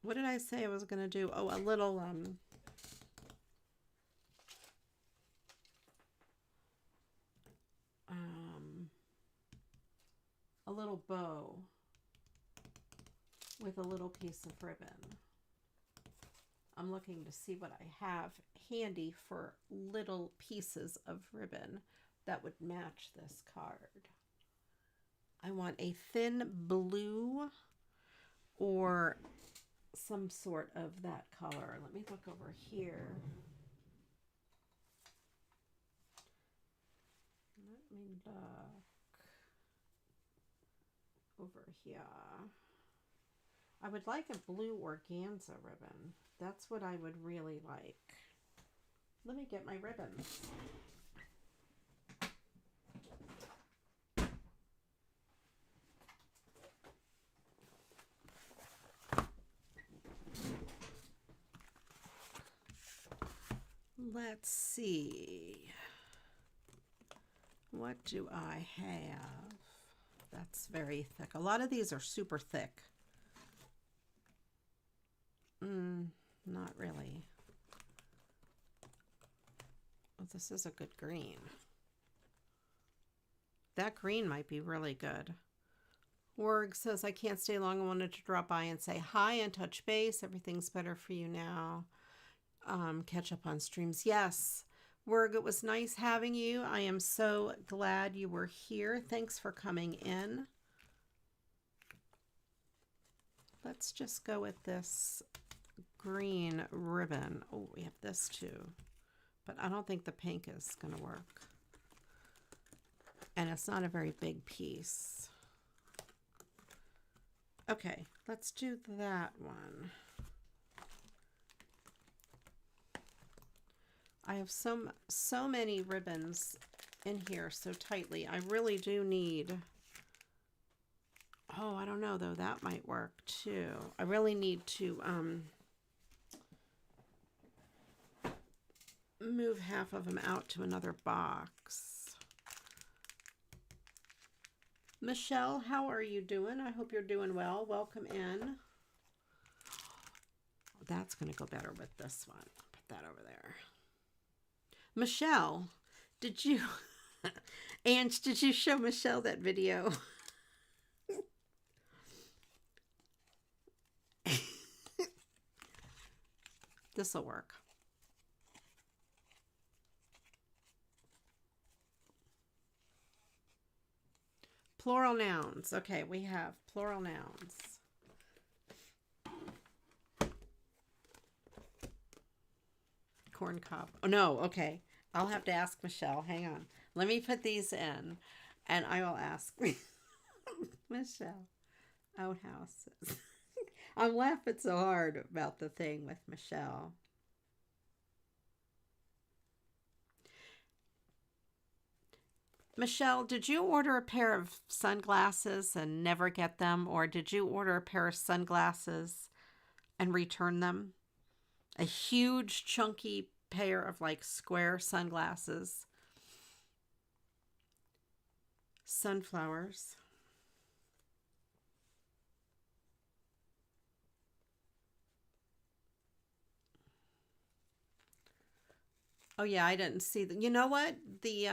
What did I say I was going to do? Oh, a little bow with a little piece of ribbon. I'm looking to see what I have handy for little pieces of ribbon that would match this card. I want a thin blue or some sort of that color. Let me look over here. Let me look over here. I would like a blue organza ribbon. That's what I would really like. Let me get my ribbons. Let's see. What do I have? That's very thick. A lot of these are super thick. Not really. Oh, this is a good green. That green might be really good. Warg says, I can't stay long. I wanted to drop by and say hi and touch base. Everything's better for you now. Catch up on streams. Yes, Warg, it was nice having you. I am so glad you were here. Thanks for coming in. Let's just go with this green ribbon. Oh, we have this too, but I don't think the pink is going to work. And it's not a very big piece. Okay, let's do that one. I have so many ribbons in here so tightly. I really do need, oh, I don't know though, that might work too. I really need to move half of them out to another box. Michelle, how are you doing? I hope you're doing well. Welcome in. That's going to go better with this one. Put that over there. Michelle, did you, Ange, did you show Michelle that video? This'll work. Plural nouns. Okay, we have plural nouns. Corn cob. Oh, no. Okay. I'll have to ask Michelle. Hang on. Let me put these in and I will ask Michelle. Outhouses. I'm laughing so hard about the thing with Michelle. Michelle, did you order a pair of sunglasses and never get them? Or did you order a pair of sunglasses and return them? A huge chunky pair of like square sunglasses. Sunflowers. Oh yeah, I didn't see that. You know what? The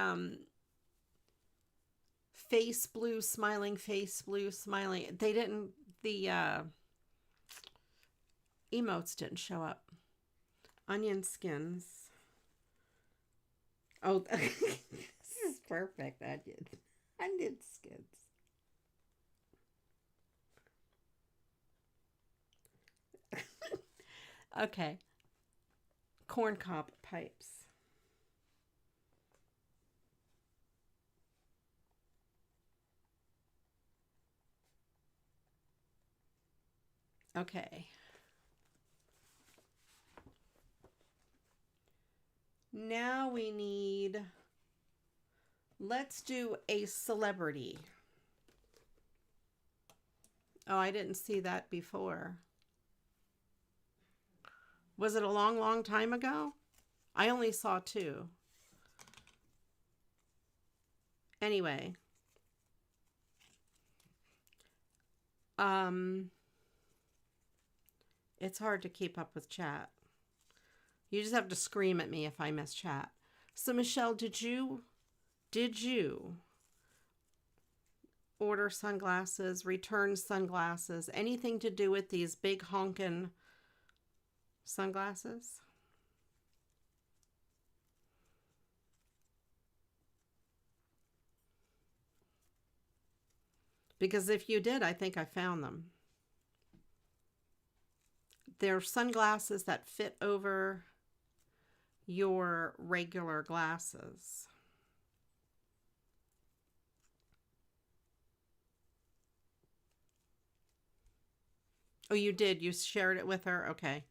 face blue, smiling, they didn't, the emotes didn't show up. Onion skins. Oh, this is perfect. Onion skins. Okay. Corncob pipes. Okay. Now we need, let's do a celebrity. Oh, I didn't see that before. Was it a long, long time ago? I only saw 2. Anyway. It's hard to keep up with chat. You just have to scream at me if I miss chat. So Michelle, did you order sunglasses, return sunglasses, anything to do with these big honkin' sunglasses? Because if you did, I think I found them. They're sunglasses that fit over your regular glasses. Oh, you did? You shared it with her? Okay.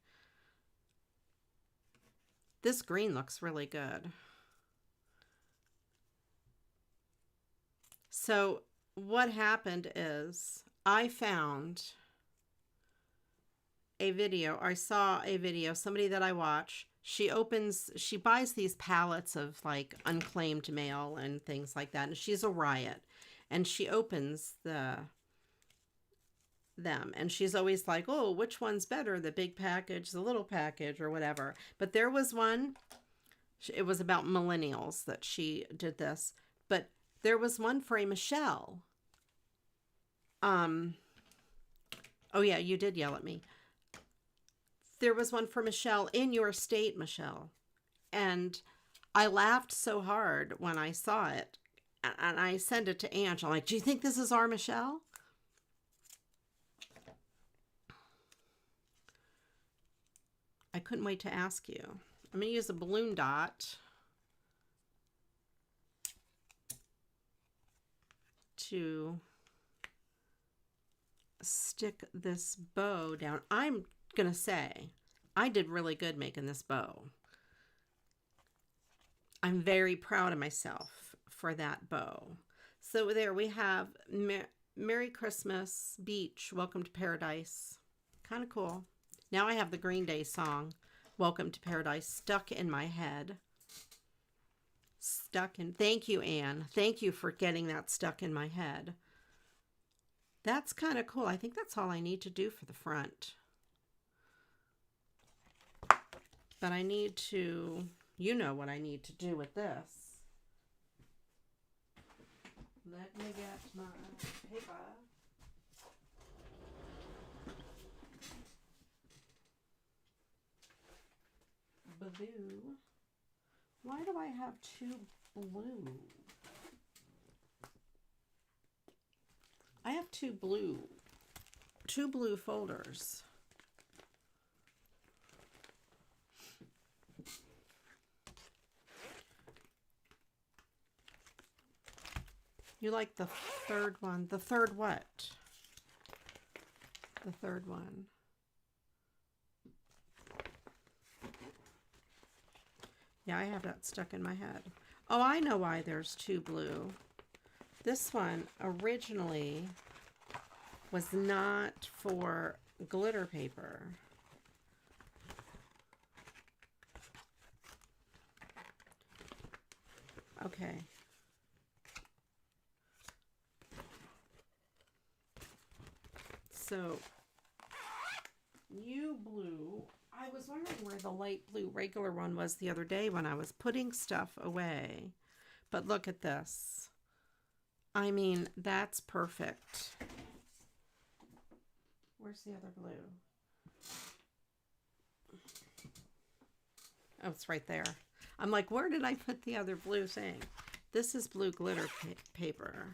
This green looks really good. So what happened is I found a video. I saw a video, somebody that I watch. She buys these pallets of like unclaimed mail and things like that. And she's a riot. And she opens them. And she's always like, oh, which one's better? The big package, the little package, or whatever. But there was one, it was about millennials that she did this. But there was one for a Michelle. Oh yeah, you did yell at me. There was one for Michelle in your state, Michelle. And I laughed so hard when I saw it. And I sent it to Ange. I'm like, do you think this is our Michelle? I couldn't wait to ask you. I'm going to use a balloon dot to stick this bow down. I'm going to say I did really good making this bow. I'm very proud of myself for that bow. So there we have Merry Christmas Beach, Welcome to Paradise. Kind of cool. Now I have the Green Day song, Welcome to Paradise, stuck in my head. Thank you, Anne. Thank you for getting that stuck in my head. That's kind of cool. I think that's all I need to do for the front. But I need to, you know what I need to do with this. Let me get my paper. Blue. Why do I have 2 blue? I have 2 blue folders. You like the third one? The third what? The third one. Yeah, I have that stuck in my head. Oh, I know why there's 2 blue. This one originally was not for glitter paper. Okay. So, you blue, I was wondering where the light blue regular one was the other day when I was putting stuff away. But look at this. I mean, that's perfect. Where's the other blue? Oh, it's right there. I'm like, where did I put the other blue thing? This is blue glitter paper.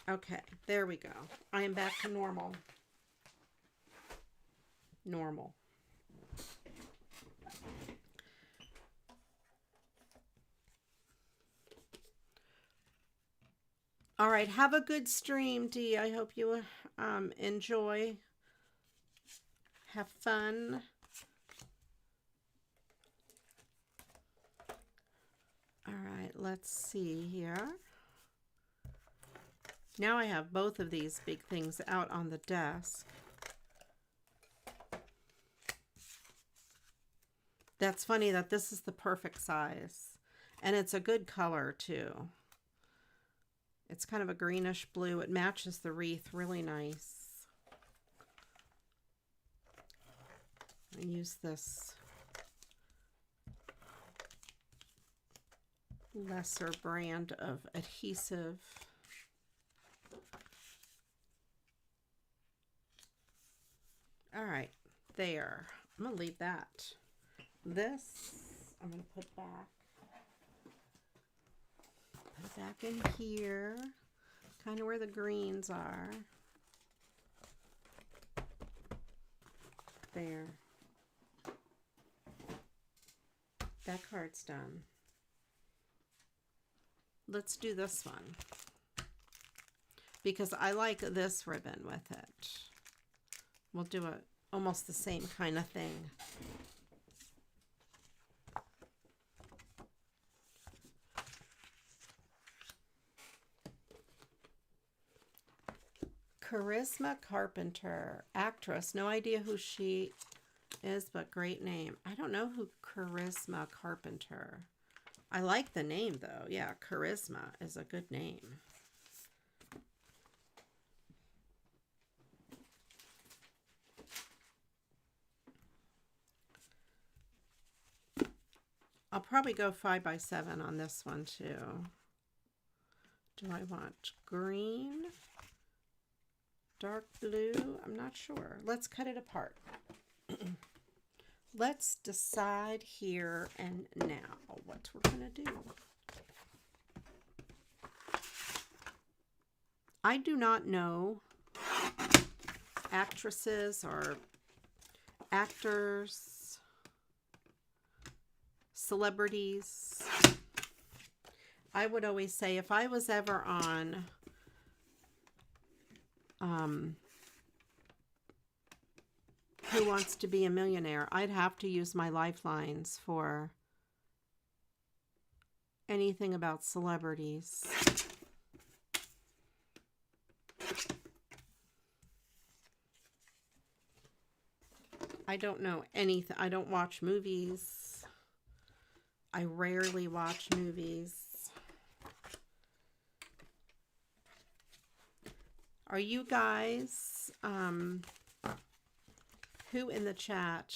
Okay, there we go. I am back to normal. normal. All right, have a good stream, Dee. I hope you enjoy. Have fun. All right, let's see here. Now I have both of these big things out on the desk. That's funny that this is the perfect size. And it's a good color too. It's kind of a greenish blue. It matches the wreath really nice. I use this lesser brand of adhesive. All right, there. I'm gonna leave that. This I'm gonna put back. Put it back in here, kind of where the greens are. There. That card's done. Let's do this one because I like this ribbon with it. We'll do almost the same kind of thing. Charisma Carpenter, actress. No idea who she is, but great name. I don't know who Charisma Carpenter. I like the name though. Yeah, Charisma is a good name. I'll probably go 5x7 on this one too. Do I want green? Dark blue? I'm not sure. Let's cut it apart. Let's decide here and now what we're going to do. I do not know actresses or actors, celebrities. I would always say if I was ever on Who Wants to Be a Millionaire, I'd have to use my lifelines for anything about celebrities. I don't know anything. I don't watch movies. I rarely watch movies. Are you guys, who in the chat?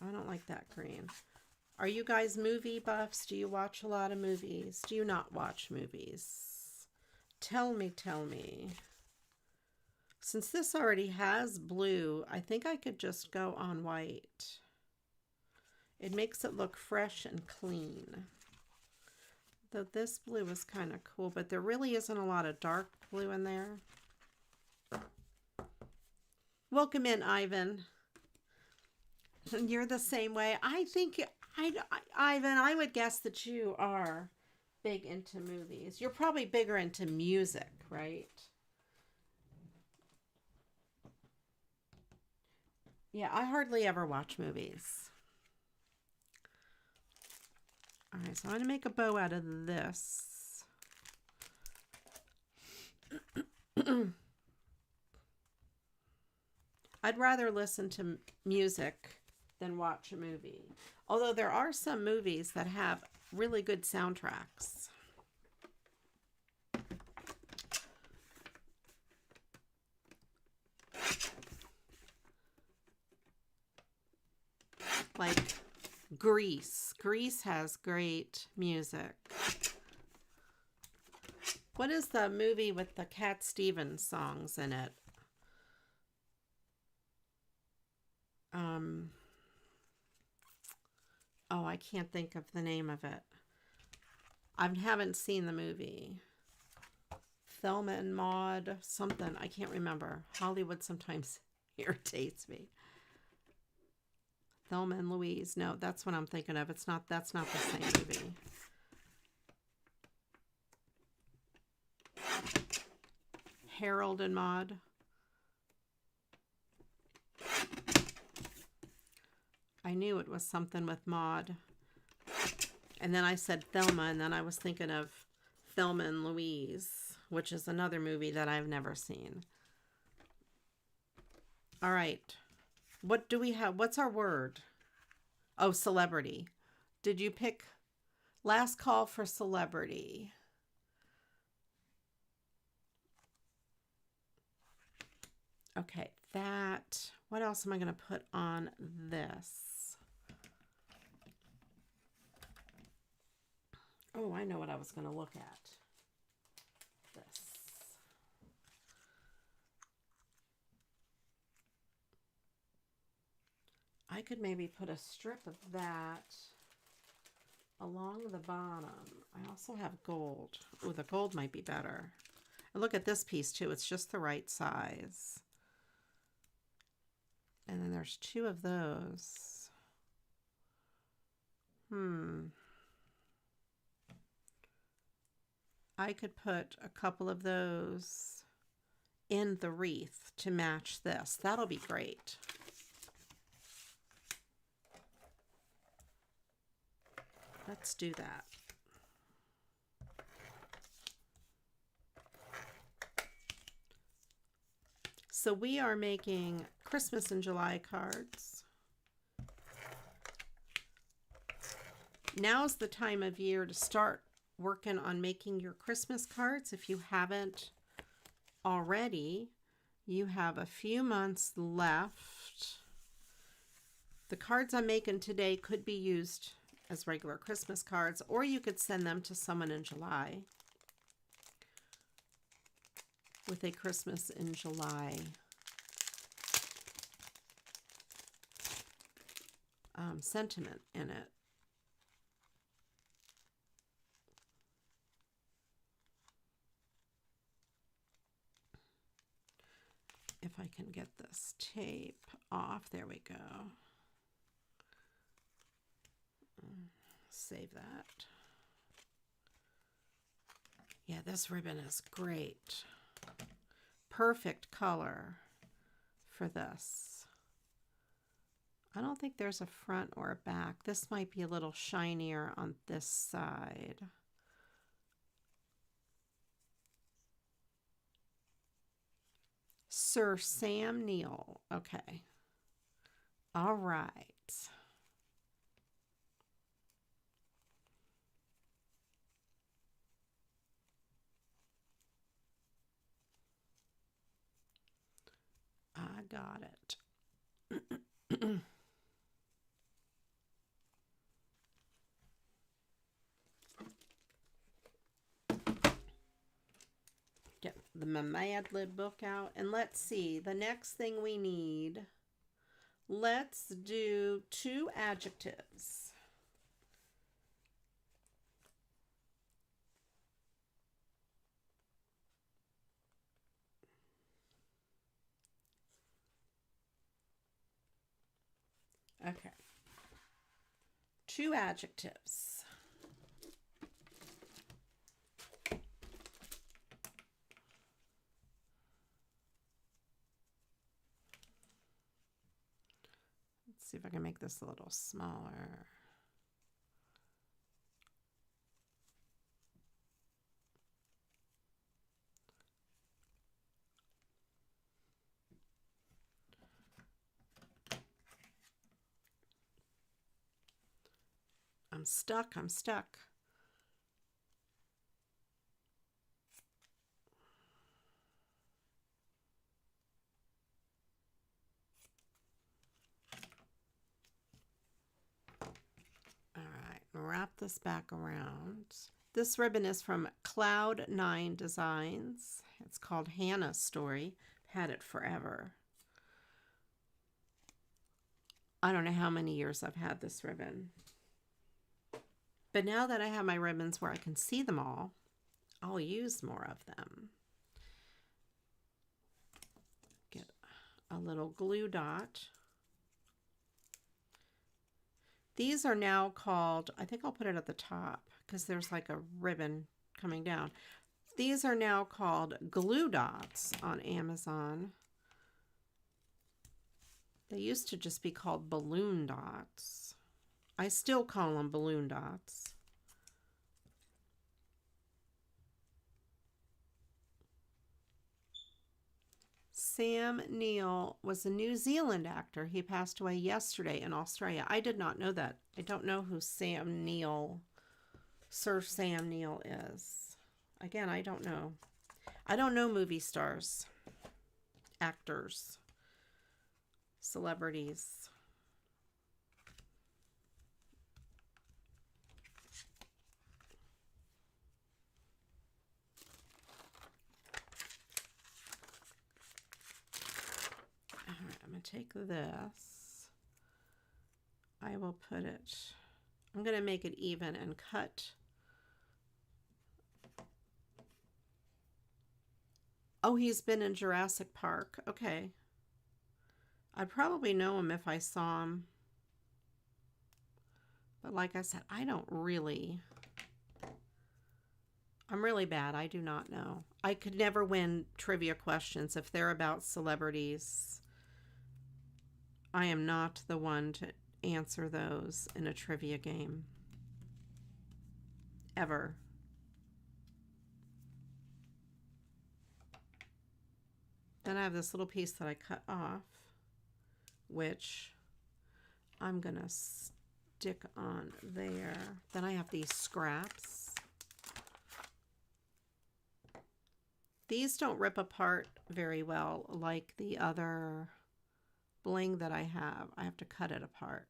I don't like that green. Are you guys movie buffs? Do you watch a lot of movies? Do you not watch movies? Tell me, tell me. Since this already has blue, I think I could just go on white. It makes it look fresh and clean. Though this blue is kind of cool, but there really isn't a lot of dark blue in there. Welcome in, Ivan. You're the same way. I think, Ivan, I would guess that you are big into movies. You're probably bigger into music, right? Yeah, I hardly ever watch movies. All right, so I'm going to make a bow out of this. I'd rather listen to music than watch a movie. Although there are some movies that have really good soundtracks. Like Grease. Grease has great music. What is the movie with the Cat Stevens songs in it? Oh, I can't think of the name of it. I haven't seen the movie. Thelma and Maude, something. I can't remember. Hollywood sometimes irritates me. Thelma and Louise. No, that's what I'm thinking of. It's not, that's not the same movie. Harold and Maude. I knew it was something with Maude. And then I said Thelma, and then I was thinking of Thelma and Louise, which is another movie that I've never seen. All right. What do we have? What's our word? Oh, celebrity. Did you pick last call for celebrity? Okay, that. What else am I going to put on this? Oh, I know what I was going to look at. This. I could maybe put a strip of that along the bottom. I also have gold. Oh, the gold might be better. And look at this piece too. It's just the right size. And then there's two of those. I could put a couple of those in the wreath to match this. That'll be great. Let's do that. So we are making Christmas in July cards. Now's the time of year to start working on making your Christmas cards. If you haven't already, you have a few months left. The cards I'm making today could be used as regular Christmas cards, or you could send them to someone in July with a Christmas in July sentiment in it. If I can get this tape off, there we go. Save that. Yeah, this ribbon is great. Perfect color for this. I don't think there's a front or a back. This might be a little shinier on this side. Sir Sam Neill. Okay. All right. I got it. Get the Mad Lib book out, and let's see, the next thing we need, let's do 2 adjectives. Okay. 2 adjectives. Let's see if I can make this a little smaller. I'm stuck. I'm stuck. All right, wrap this back around. This ribbon is from Cloud 9 Designs. It's called Hannah's Story. I've had it forever. I don't know how many years I've had this ribbon. But now that I have my ribbons where I can see them all, I'll use more of them. Get a little glue dot. These are now called, I think I'll put it at the top because there's like a ribbon coming down. These are now called glue dots on Amazon. They used to just be called balloon dots. I still call them balloon dots. Sam Neill was a New Zealand actor. He passed away yesterday in Australia. I did not know that. I don't know who Sam Neill, Sir Sam Neill is. Again, I don't know. I don't know movie stars, actors, celebrities. All right, I'm going to take this. I will put it, I'm going to make it even and cut. Oh, he's been in Jurassic Park. Okay. I'd probably know him if I saw him. But like I said, I'm really bad. I do not know. I could never win trivia questions if they're about celebrities. I am not the one to answer those in a trivia game. Ever. Then I have this little piece that I cut off, which I'm going to stick on there. Then I have these scraps. These don't rip apart very well like the other bling that I have. I have to cut it apart.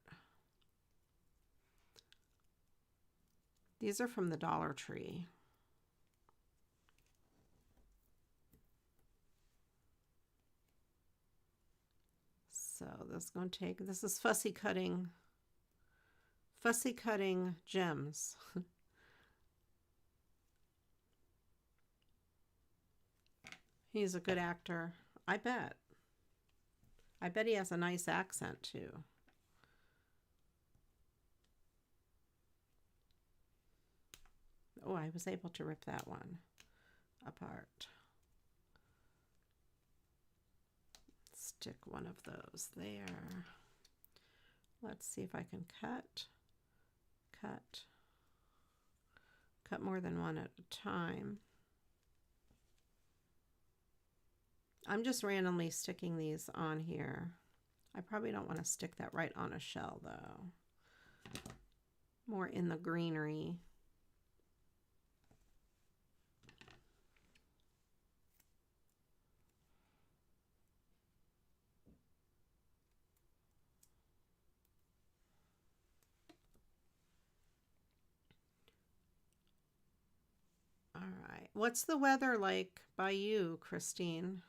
These are from the Dollar Tree. So this is going to take, this is fussy cutting gems. He's a good actor. I bet. I bet he has a nice accent too. Oh, I was able to rip that one apart. Stick one of those there. Let's see if I can cut more than one at a time. I'm just randomly sticking these on here. I probably don't want to stick that right on a shell though. More in the greenery. All right. What's the weather like by you, Christine?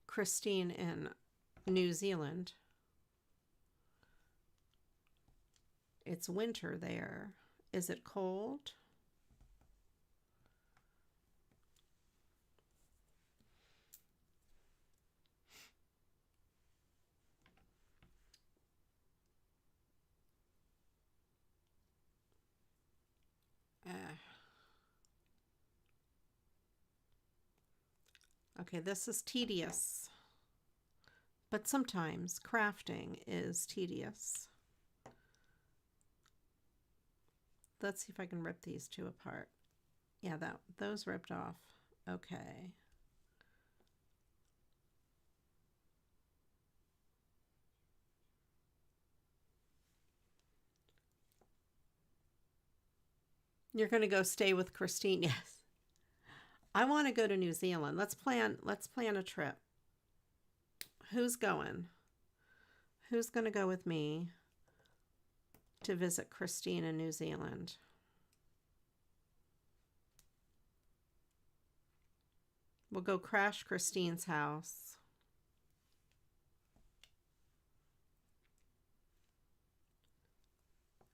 Christine in New Zealand. It's winter there. Is it cold? Okay, this is tedious, but sometimes crafting is tedious. Let's see if I can rip these two apart. Yeah, those ripped off. Okay. You're going to go stay with Christine? Yes. I want to go to New Zealand. Let's plan a trip. Who's going? Who's going to go with me to visit Christine in New Zealand? We'll go crash Christine's house.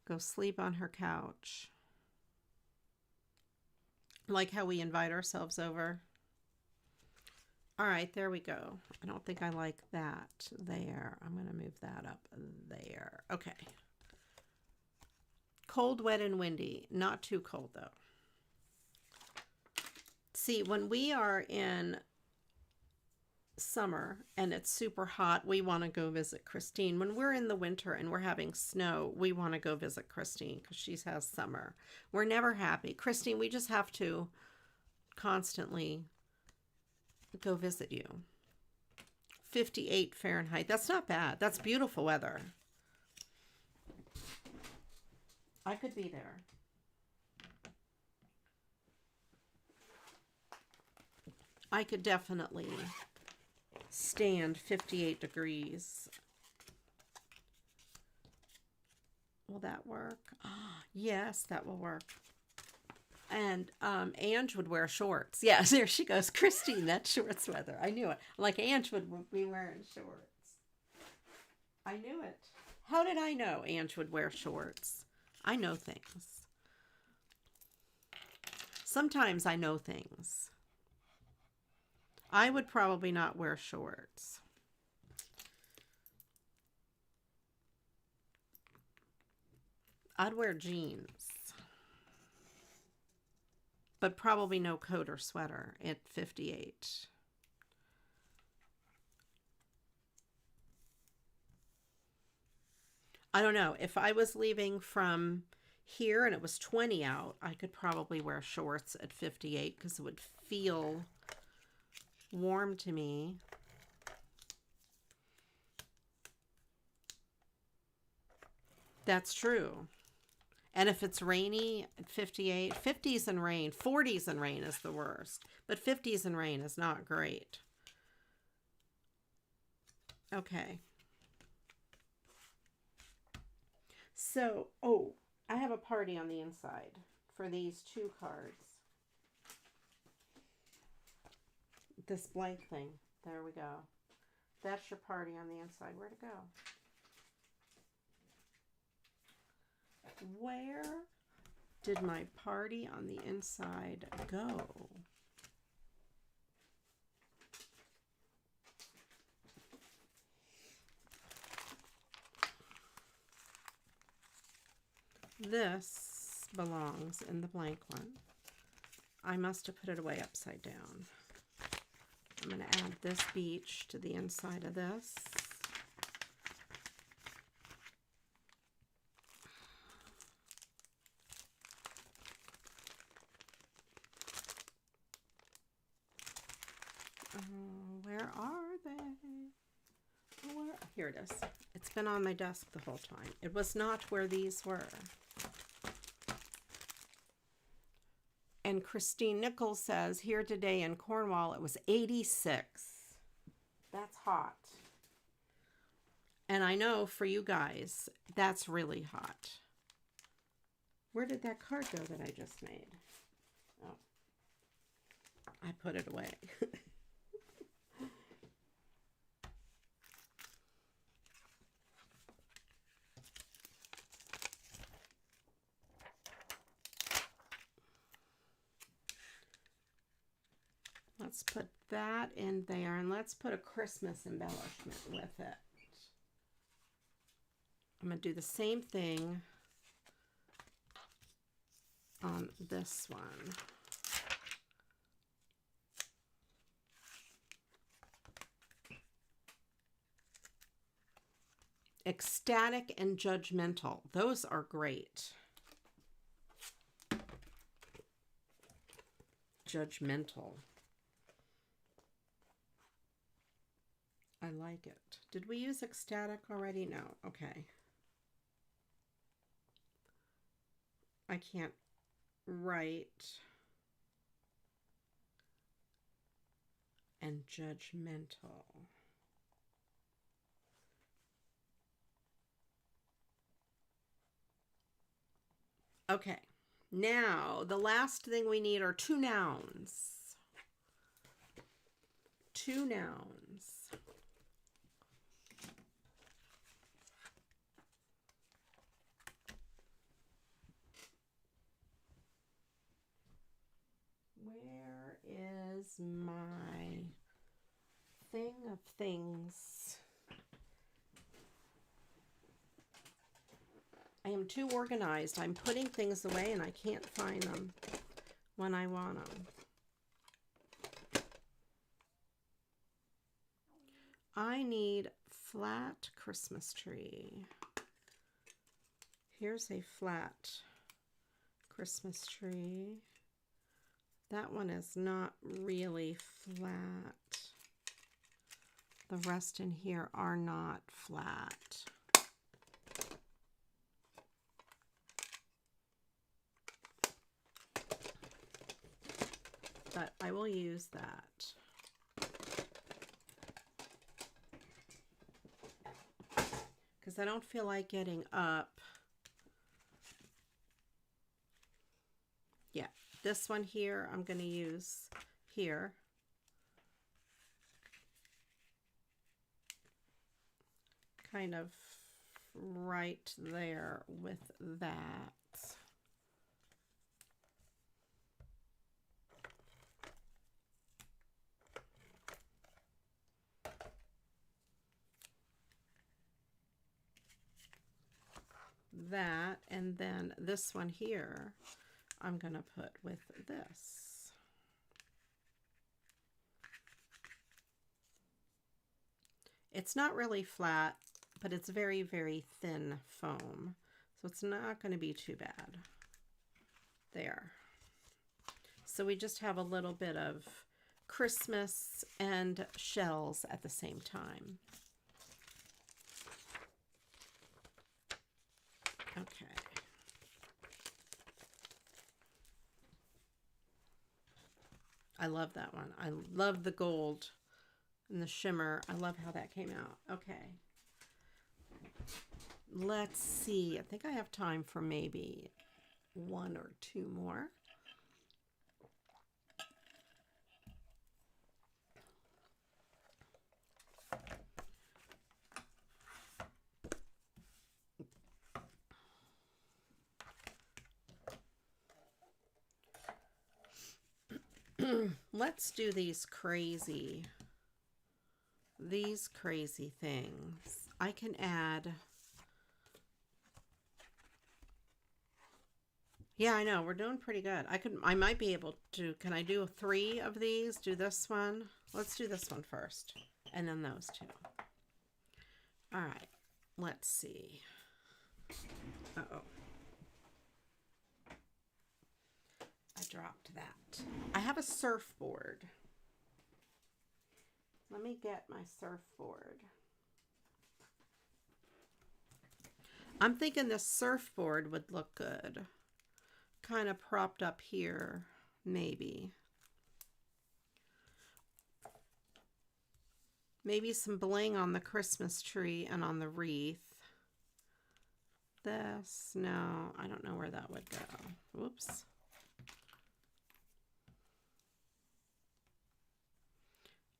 Go sleep on her couch. Like how we invite ourselves over. All right, there we go. I don't think I like that there. I'm going to move that up there. Okay. Cold, wet, and windy. Not too cold, though. See, when we are in summer and it's super hot, we want to go visit Christine. When we're in the winter and we're having snow, we want to go visit Christine because she has summer. We're never happy. Christine, we just have to constantly go visit you. 58 Fahrenheit. That's not bad. That's beautiful weather. I could be there. I could definitely stand 58 degrees. Will that work? Yes, that will work. And Ange would wear shorts. Yes, there she goes. Christine, that's shorts weather. I knew it. Like Ange would be wearing shorts. I knew it. How did I know Ange would wear shorts? I know things. Sometimes I know things. I would probably not wear shorts. I'd wear jeans. But probably no coat or sweater at 58. I don't know. If I was leaving from here and it was 20 out, I could probably wear shorts at 58 because it would feel warm to me. That's true. And if it's rainy at 58, 50s and rain, 40s and rain is the worst. But 50s and rain is not great. Okay. So, oh, I have a party on the inside for these 2 cards. This blank thing. There we go. That's your party on the inside. Where'd it go? Where did my party on the inside go? This belongs in the blank one. I must have put it away upside down. I'm going to add this beach to the inside of this. Where are they? Here it is. It's been on my desk the whole time. It was not where these were. And Christine Nichols says, here today in Cornwall, it was 86. That's hot. And I know for you guys, that's really hot. Where did that card go that I just made? Oh, I put it away. Let's put that in there, and let's put a Christmas embellishment with it. I'm going to do the same thing on this one. Ecstatic and judgmental. Those are great. Judgmental. I like it. Did we use ecstatic already? No. Okay. I can't write. And judgmental. Okay. Now, the last thing we need are 2 nouns. 2 nouns. things. I am too organized. I'm putting things away and I can't find them when I want them. I need flat Christmas tree. Here's a flat Christmas tree. That one is not really flat. The rest in here are not flat. But I will use that. Because I don't feel like getting up. Yeah, this one here I'm going to use here. Kind of right there with that. That, and then this one here I'm gonna put with this. It's not really flat, but it's very, very thin foam, so it's not going to be too bad. There. So we just have a little bit of Christmas and shells at the same time. Okay. I love that one. I love the gold and the shimmer. I love how that came out. Okay. Let's see. I think I have time for maybe one or two more. Let's do these crazy things. I can add, yeah, I know, we're doing pretty good. I might be able to, can I do 3 of these? Do this one? Let's do this one first, and then those 2. All right, let's see. Uh-oh. I dropped that. I have a surfboard. Let me get my surfboard. I'm thinking this surfboard would look good. Kind of propped up here, maybe. Maybe some bling on the Christmas tree and on the wreath. This, no, I don't know where that would go. Whoops.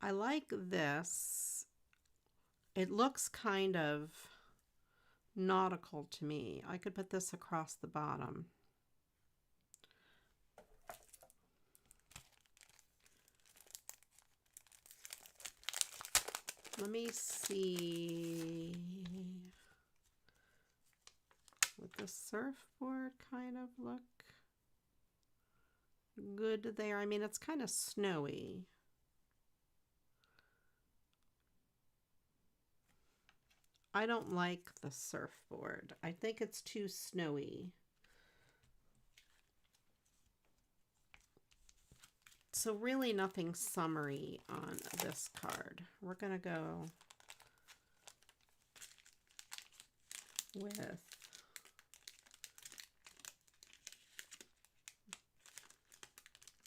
I like this. It looks kind of nautical to me. I could put this across the bottom. Let me see. Would the surfboard kind of look good there? I mean, it's kind of snowy. I don't like the surfboard. I think it's too snowy. So really nothing summery on this card. We're going to go with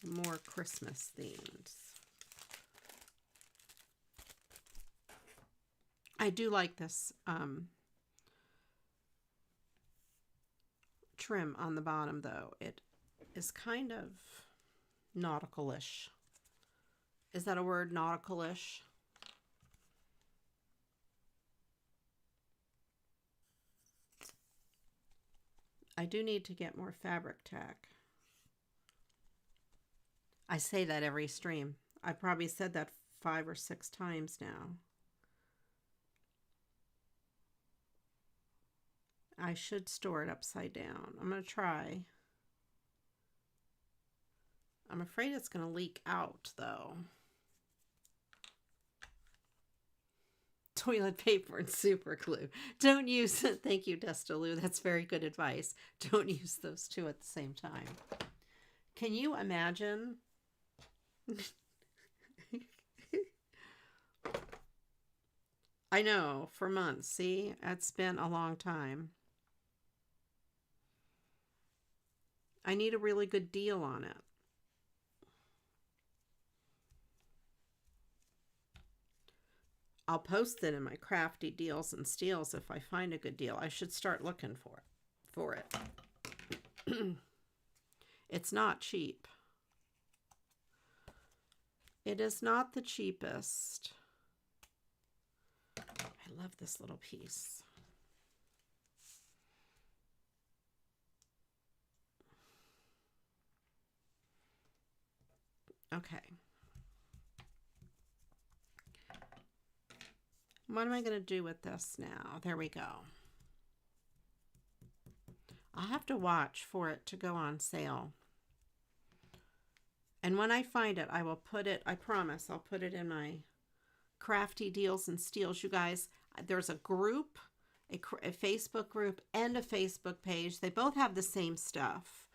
more Christmas themes. I do like this trim on the bottom, though. It is kind of nautical-ish. Is that a word, nautical-ish? I do need to get more fabric tack. I say that every stream. I've probably said that 5 or 6 times now. I should store it upside down. I'm going to try. I'm afraid it's going to leak out, though. Toilet paper and super glue. Don't use it. Thank you, Destaloo. That's very good advice. Don't use those two at the same time. Can you imagine? I know, for months. See, it's been a long time. I need a really good deal on it. I'll post it in my Crafty deals and steals if I find a good deal. I should start looking for it. It's not cheap. It is not the cheapest. I love this little piece. Okay. What am I going to do with this now? There we go. I'll have to watch for it to go on sale. And when I find it, I will put it, I promise, I'll put it in my Crafty Deals and Steals. You guys, there's a group, a Facebook group, and a Facebook page. They both have the same stuff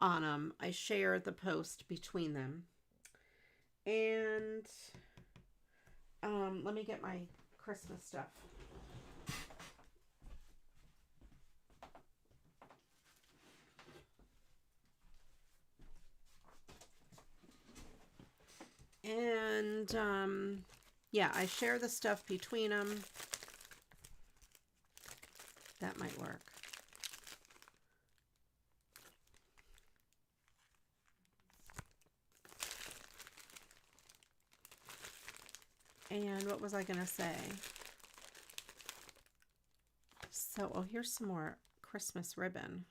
on them. I share the post between them. And let me get my Christmas stuff. And yeah, I share the stuff between them. That might work. And what was I going to say? So, oh, here's some more Christmas ribbon.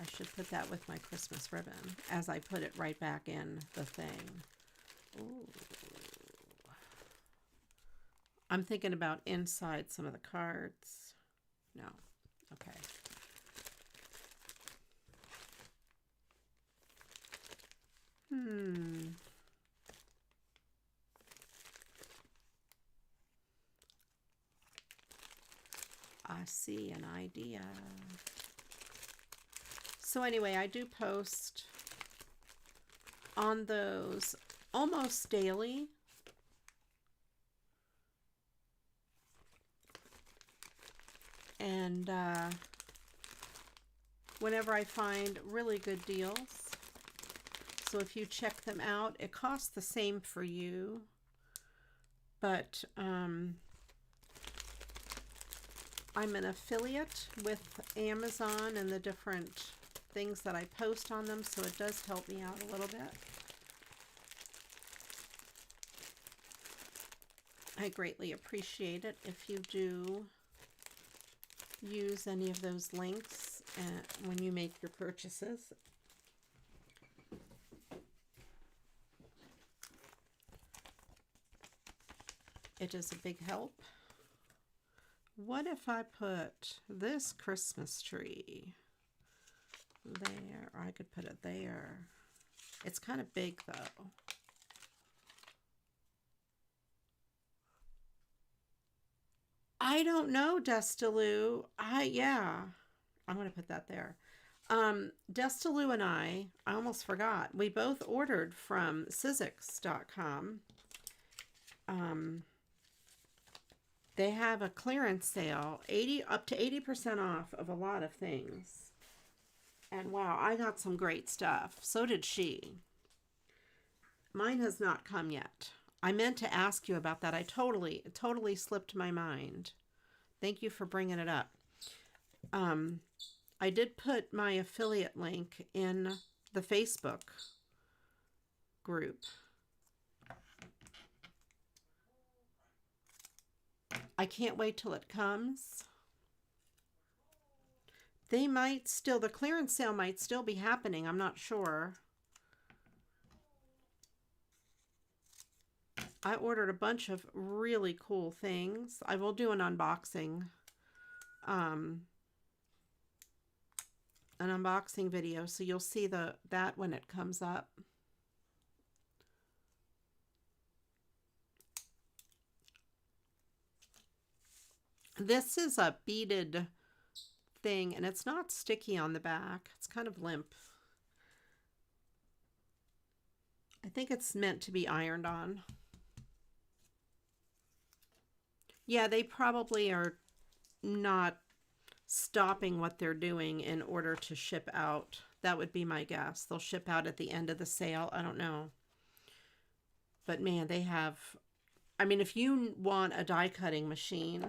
I should put that with my Christmas ribbon as I put it right back in the thing. Ooh. I'm thinking about inside some of the cards. No. Okay. I see an idea. So anyway, I do post on those almost daily. And whenever I find really good deals. So if you check them out, it costs the same for you. But I'm an affiliate with Amazon and the different things that I post on them, so it does help me out a little bit. I greatly appreciate it if you do use any of those links when you make your purchases. It is a big help. What if I put this Christmas tree there, or I could put it there. It's kind of big though. I don't know, Destaloo. Yeah, I'm going to put that there. Destaloo and I almost forgot. We both ordered from Sizzix.com. They have a clearance sale, up to 80% off of a lot of things. And wow, I got some great stuff. So did she. Mine has not come yet. I meant to ask you about that. It totally slipped my mind. Thank you for bringing it up. I did put my affiliate link in the Facebook group. I can't wait till it comes. The clearance sale might still be happening. I'm not sure. I ordered a bunch of really cool things. I will do an unboxing an unboxing video, so you'll see that when it comes up. This is a beaded thing, and it's not sticky on the back. It's kind of limp. I think it's meant to be ironed on. Yeah, they probably are not stopping what they're doing in order to ship out. That would be my guess. They'll ship out at the end of the sale. I don't know. But man, they have, I mean, if you want a die cutting machine,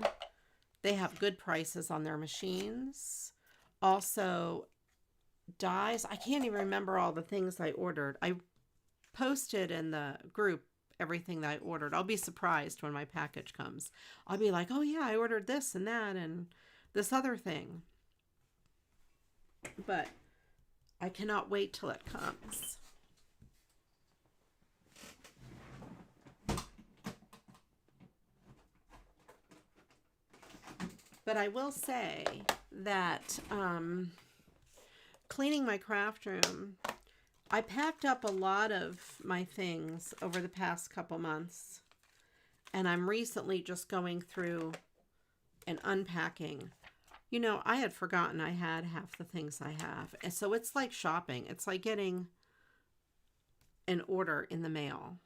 they have good prices on their machines. Also, dies. I can't even remember all the things I ordered. I posted in the group everything that I ordered. I'll be surprised when my package comes. I'll be like, oh yeah, I ordered this and that and this other thing. But I cannot wait till it comes. But I will say that cleaning my craft room, I packed up a lot of my things over the past couple months, and I'm recently just going through and unpacking. You know, I had forgotten I had half the things I have, and so it's like shopping. It's like getting an order in the mail.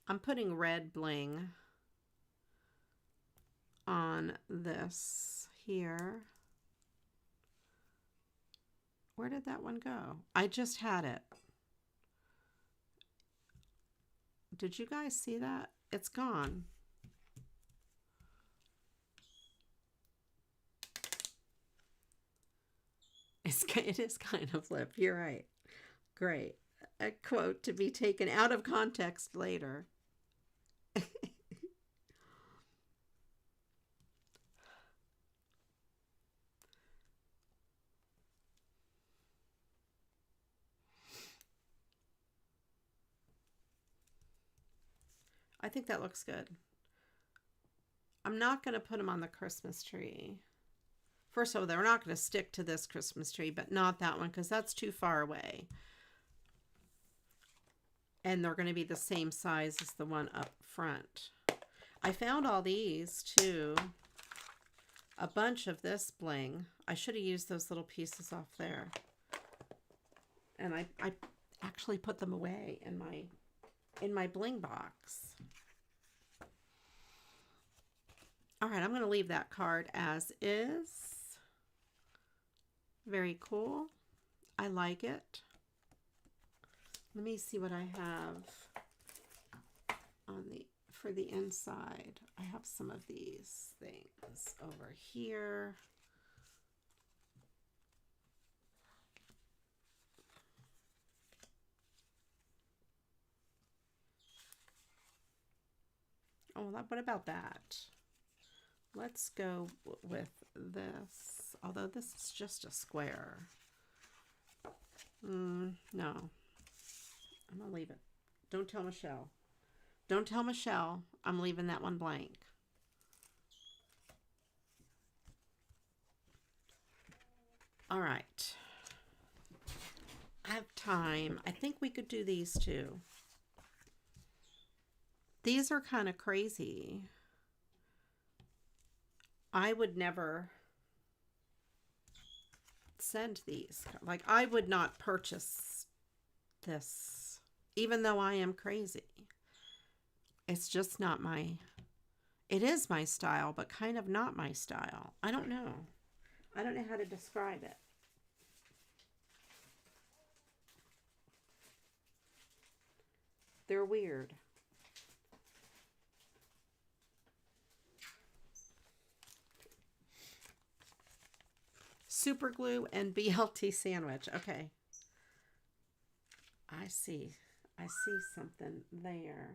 I'm putting red bling on this here. Where did that one go? I just had it. Did you guys see that? It's gone. It is kind of lip. You're right. Great. A quote to be taken out of context later. I think that looks good. I'm not going to put them on the Christmas tree. First of all, they're not going to stick to this Christmas tree, but not that one because that's too far away. And they're going to be the same size as the one up front. I found all these too. A bunch of this bling. I should have used those little pieces off there. And I actually put them away in my bling box. All right, I'm going to leave that card as is. Very cool. I like it. Let me see what I have on for the inside. I have some of these things over here. Oh, what about that? Let's go with this, although this is just a square. No, I'm gonna leave it. Don't tell Michelle. Don't tell Michelle. I'm leaving that one blank. All right. I have time. I think we could do these two. These are kind of crazy. I would never send these. Like, I would not purchase this, even though I am crazy. It's just not my, it is my style, but kind of not my style. I don't know. I don't know how to describe it. They're weird. Super glue and BLT sandwich. Okay. I see something there.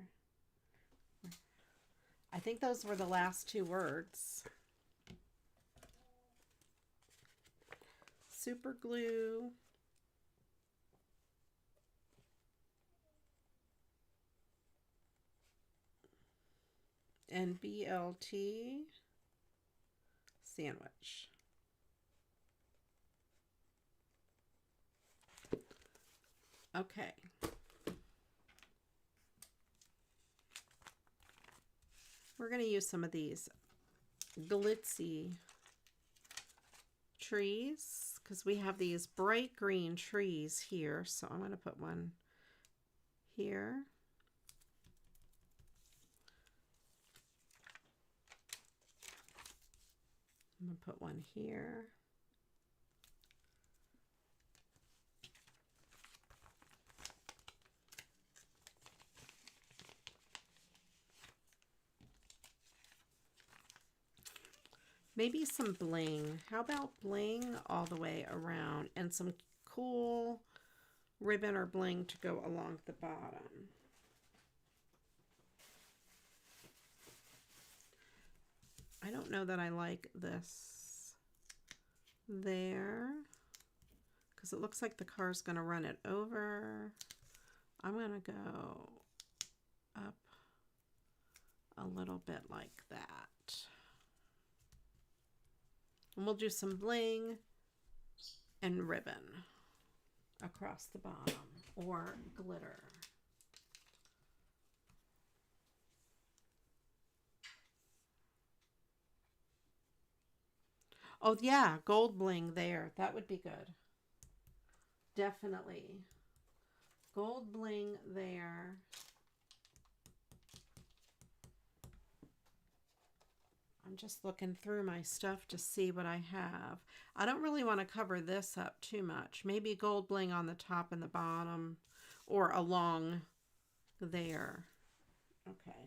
I think those were the last two words. Super glue. and BLT sandwich. Okay. We're going to use some of these glitzy trees because we have these bright green trees here. So I'm going to put one here. I'm going to put one here. Maybe some bling. How about bling all the way around and some cool ribbon or bling to go along the bottom. I don't know that I like this there because it looks like the car's going to run it over. I'm going to go up a little bit like that. And we'll do some bling and ribbon across the bottom or glitter. Oh yeah, gold bling there. That would be good. Definitely. Gold bling there. I'm just looking through my stuff to see what I have. I don't really want to cover this up too much. Maybe gold bling on the top and the bottom or along there. Okay.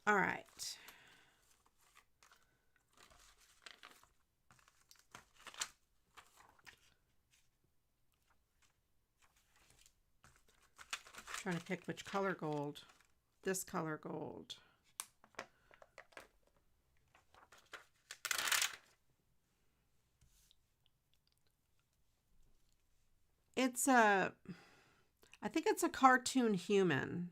All right. Trying to pick which color gold. This color gold. It's I think it's a cartoon human.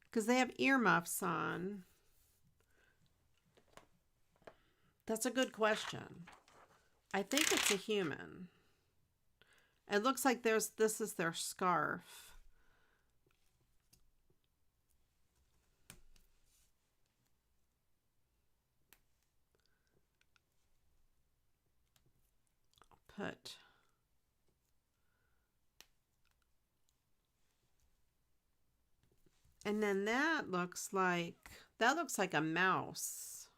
Because they have earmuffs on. That's a good question. I think it's a human. It looks like this is their scarf. I'll put and then that looks like a mouse.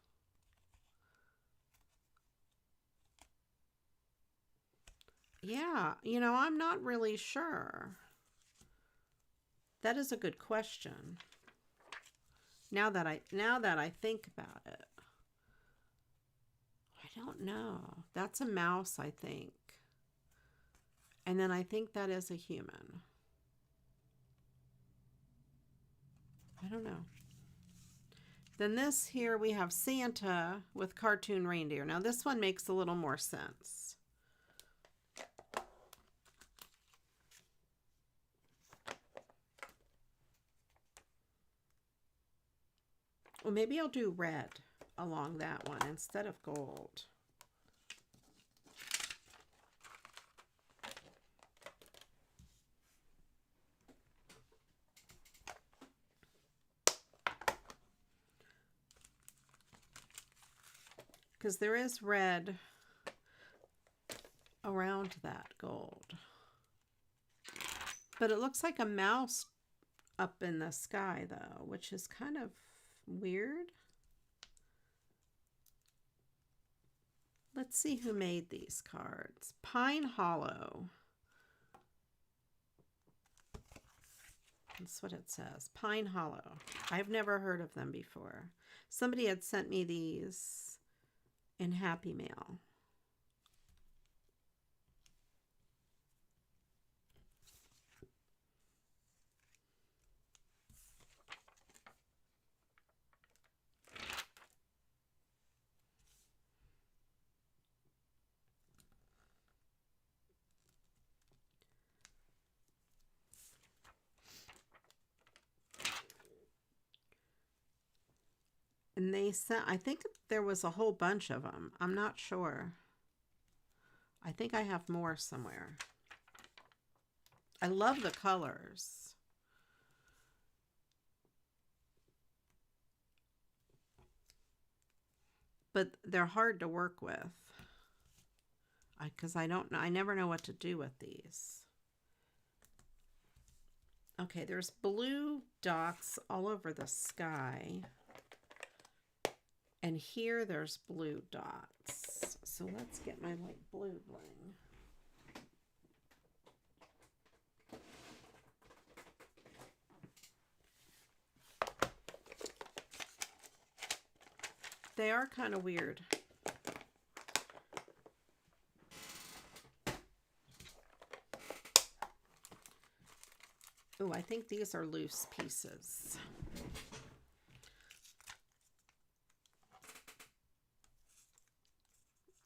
Yeah, you know, I'm not really sure. That is a good question. Now that I think about it. I don't know. That's a mouse, I think. And then I think that is a human. I don't know. Then this here we have Santa with cartoon reindeer. Now this one makes a little more sense. Well, maybe I'll do red along that one instead of gold. Because there is red around that gold. But it looks like a mouse up in the sky, though, which is kind of weird. Let's see who made these cards. Pine Hollow. That's what it says. Pine Hollow. I've never heard of them before. Somebody had sent me these in Happy Mail. And they sent, I think there was a whole bunch of them. I'm not sure. I think I have more somewhere. I love the colors. But they're hard to work with. Because I never know what to do with these. Okay, there's blue dots all over the sky. And here there's blue dots. So let's get my light blue bling. They are kind of weird. Oh, I think these are loose pieces.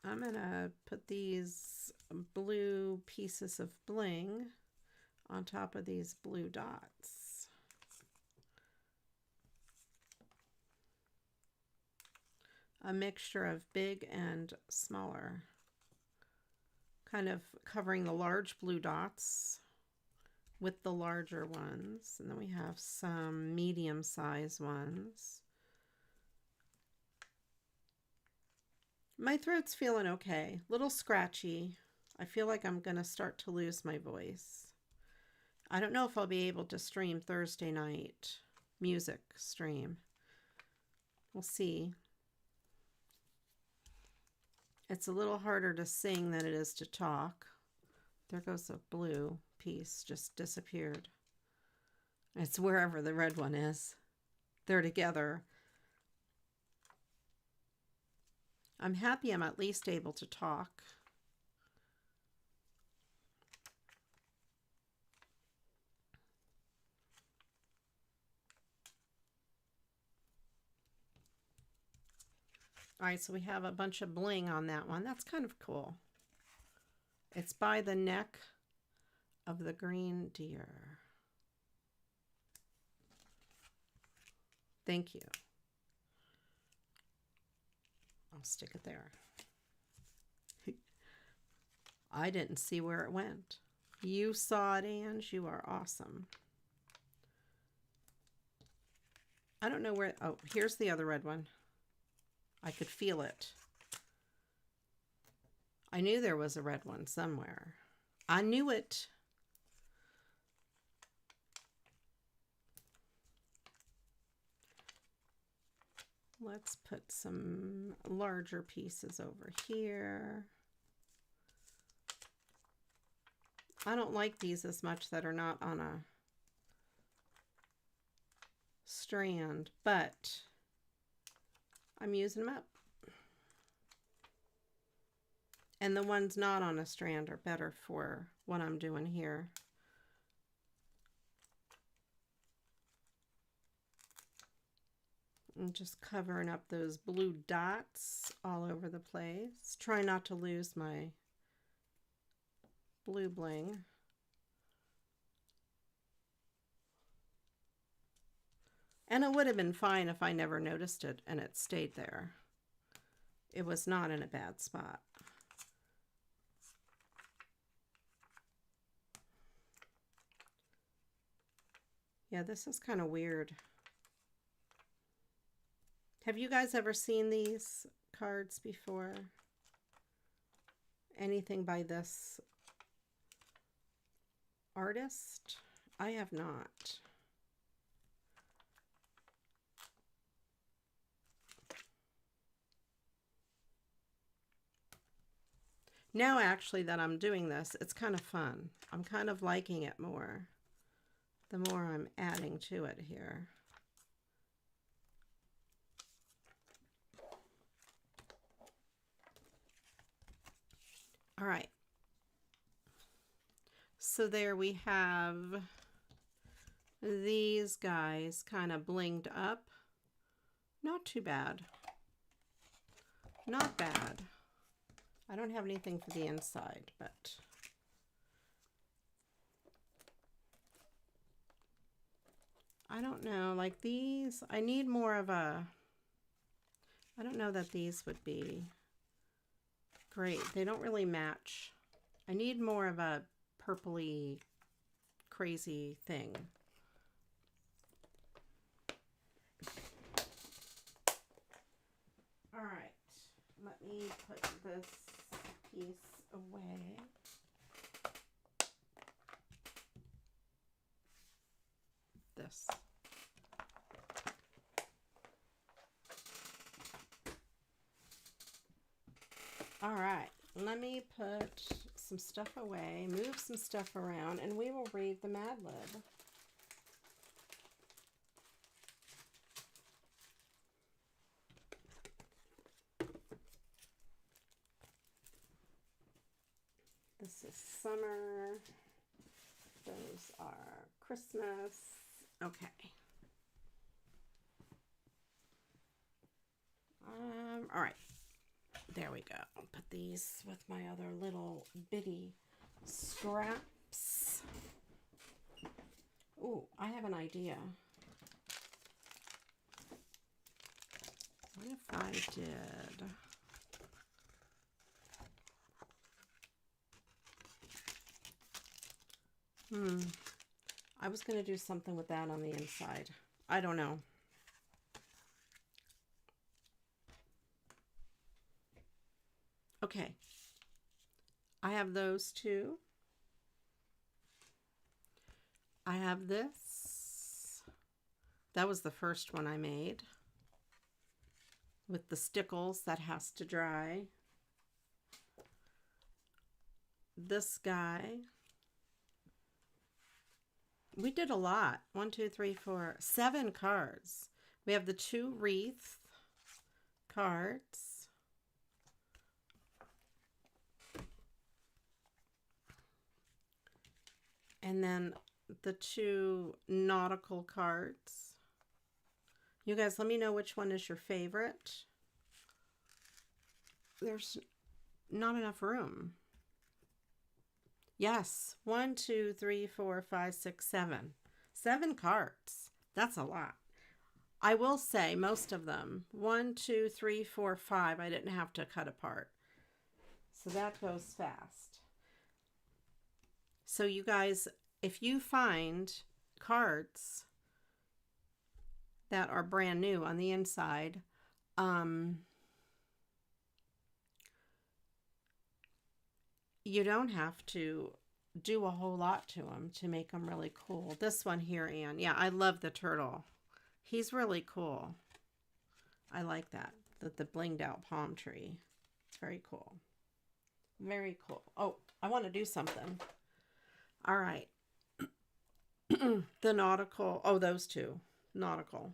I'm gonna put these blue pieces of bling on top of these blue dots. A mixture of big and smaller, kind of covering the large blue dots with the larger ones. And then we have some medium-sized ones. My throat's feeling okay, a little scratchy. I feel like I'm gonna start to lose my voice. I don't know if I'll be able to stream Thursday night music stream. We'll see. It's a little harder to sing than it is to talk. There goes a blue piece, just disappeared. It's wherever the red one is. They're together. I'm happy I'm at least able to talk. All right, so we have a bunch of bling on that one. That's kind of cool. It's by the neck of the green deer. Thank you. I'll stick it there. I didn't see where it went. You saw it, Ange. You are awesome. I don't know where... Oh, here's the other red one. I could feel it. I knew there was a red one somewhere. I knew it. Let's put some larger pieces over here. I don't like these as much that are not on a strand, but I'm using them up. And the ones not on a strand are better for what I'm doing here. I'm just covering up those blue dots all over the place. Try not to lose my blue bling. And it would have been fine if I never noticed it and it stayed there. It was not in a bad spot. Yeah, this is kind of weird. Have you guys ever seen these cards before? Anything by this artist? I have not. Now, actually, that I'm doing this, it's kind of fun. I'm kind of liking it more the more I'm adding to it here. All right. So there we have these guys kind of blinged up. Not too bad. Not bad. I don't have anything for the inside, but I don't know, like these, I need more of a I don't know that these would be great. They don't really match. I need more of a purpley, crazy thing. All right, let me put this piece away. This. All right, let me put some stuff away, move some stuff around, and we will read the Mad Lib. This is summer. Those are Christmas. Okay. All right. There we go. I'll put these with my other little bitty scraps. Ooh, I have an idea. What if I did... I was going to do something with that on the inside. I don't know. Okay. I have those two. I have this. That was the first one I made. With the stickles that has to dry. This guy. We did a lot. 1, 2, 3, 4, 7 cards. We have the 2 wreath cards. And then the 2 nautical cards. You guys, let me know which one is your favorite. There's not enough room. Yes, 1, 2, 3, 4, 5, 6, 7. 7 cards. That's a lot. I will say most of them, 1, 2, 3, 4, 5, I didn't have to cut apart. So that goes fast. So you guys, if you find cards that are brand new on the inside, you don't have to do a whole lot to them to make them really cool. This one here, Anne. Yeah, I love the turtle. He's really cool. I like that. The blinged out palm tree. It's very cool. Very cool. Oh, I want to do something. All right. The nautical. Oh, those 2. Nautical.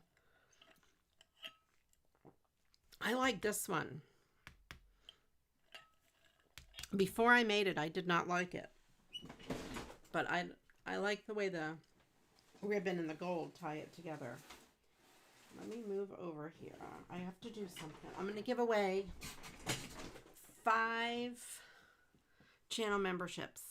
I like this one. Before I made it, I did not like it. But I like the way the ribbon and the gold tie it together. Let me move over here. I have to do something. I'm going to give away 5 channel memberships.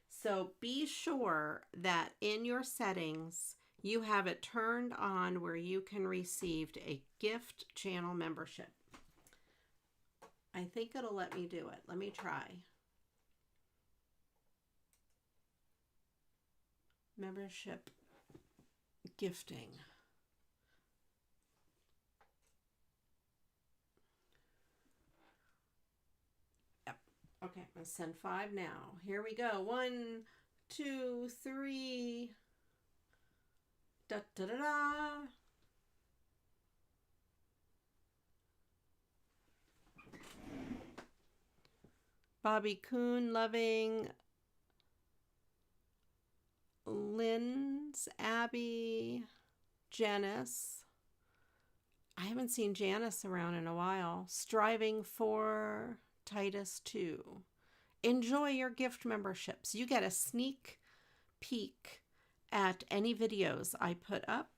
So be sure that in your settings, you have it turned on where you can receive a gift channel membership. I think it'll let me do it. Let me try. Membership gifting. Yep. Okay, I'm going to send 5 now. Here we go. 1, 2, 3. Da da da da. Bobby Coon, Loving, Lynn's, Abby, Janice. I haven't seen Janice around in a while. Striving for Titus 2. Enjoy your gift memberships. You get a sneak peek at any videos I put up.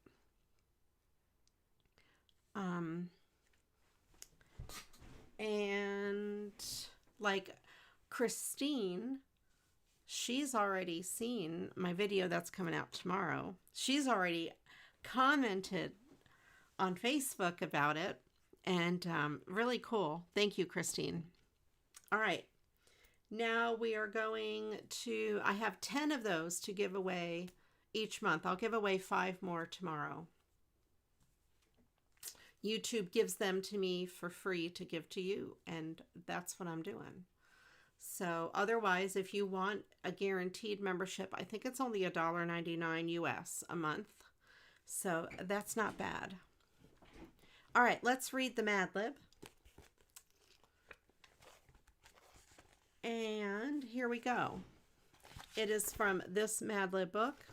And like Christine, she's already seen my video that's coming out tomorrow. She's already commented on Facebook about it, and really cool. Thank you, Christine. All right. Now we are going to, I have 10 of those to give away each month. I'll give away 5 more tomorrow. YouTube gives them to me for free to give to you, and that's what I'm doing. So otherwise, if you want a guaranteed membership, I think it's only $1.99 US a month. So that's not bad. All right, let's read the Mad Lib. And here we go. It is from this Mad Lib book.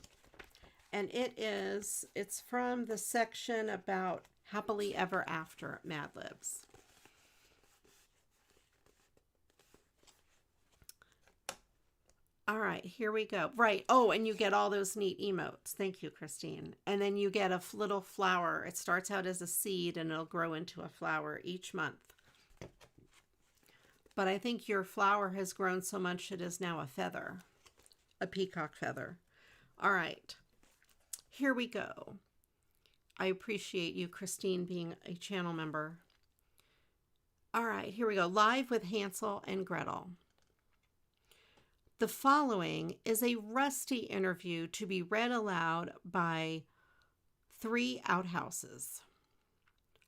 And it's from the section about happily ever after Mad Libs. All right, here we go. Right. Oh, and you get all those neat emotes. Thank you, Christine. And then you get a little flower. It starts out as a seed and it'll grow into a flower each month. But I think your flower has grown so much it is now a feather, a peacock feather. All right, here we go. I appreciate you, Christine, being a channel member. All right, here we go. Live with Hansel and Gretel. The following is a rusty interview to be read aloud by 3 outhouses.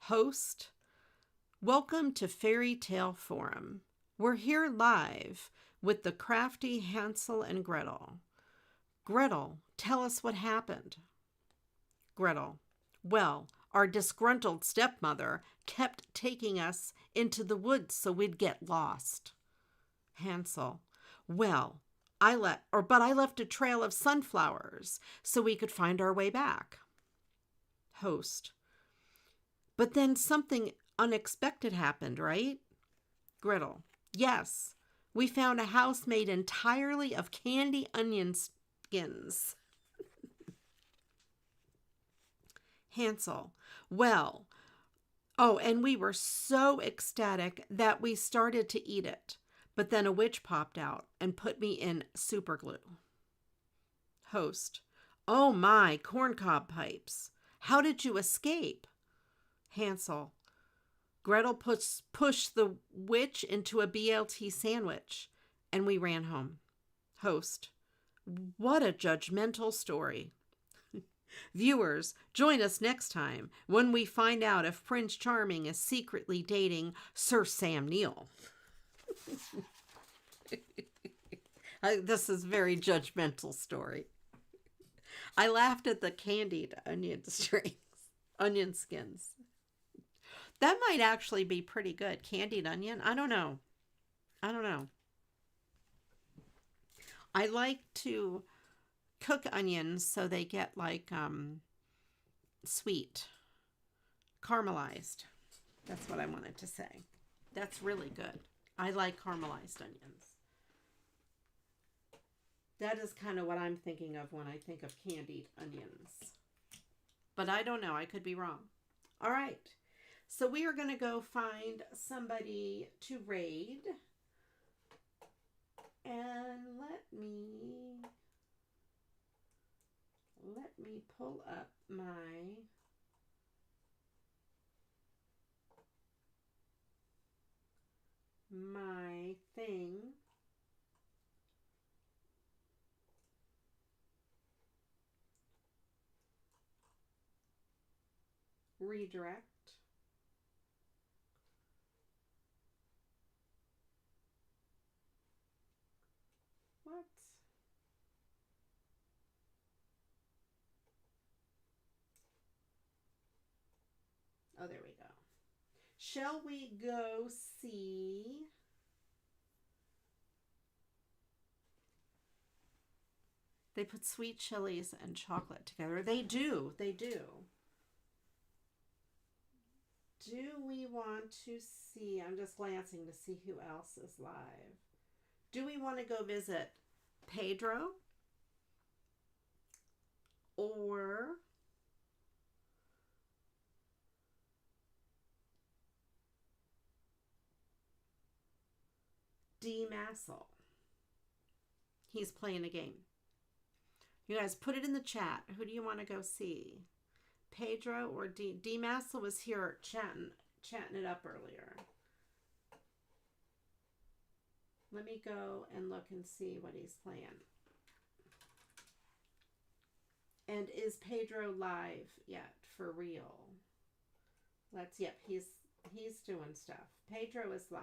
Host, welcome to Fairy Tale Forum. We're here live with the crafty Hansel and Gretel. Gretel, tell us what happened. Gretel, well, our disgruntled stepmother kept taking us into the woods so we'd get lost. Hansel, well, I left a trail of sunflowers so we could find our way back. Host, but then something unexpected happened, right? Gretel, yes, we found a house made entirely of candy onion skins. Hansel, well, oh, and we were so ecstatic that we started to eat it, but then a witch popped out and put me in super glue. Host, oh my, corncob pipes. How did you escape? Hansel, Gretel pushed the witch into a BLT sandwich, and we ran home. Host, what a judgmental story. Viewers, join us next time when we find out if Prince Charming is secretly dating Sir Sam Neill. This is a very judgmental story. I laughed at the candied onion skins. That might actually be pretty good. Candied onion? I don't know. I like to cook onions so they get like sweet, caramelized. That's what I wanted to say. That's really good. I like caramelized onions. That is kind of what I'm thinking of when I think of candied onions. But I don't know. I could be wrong. All right. So we are going to go find somebody to raid. And let me pull up my thing. Redirect. What? Oh, there we go. Shall we go see? They put sweet chilies and chocolate together. They do. They do. Do we want to see? I'm just glancing to see who else is live. Do we want to go visit Pedro or D. Massel? He's playing a game. You guys put it in the chat. Who do you want to go see? Pedro or D Massel was here chatting it up earlier. Let me go and look and see what he's playing. And is Pedro live yet for real? Yep, he's doing stuff. Pedro is live.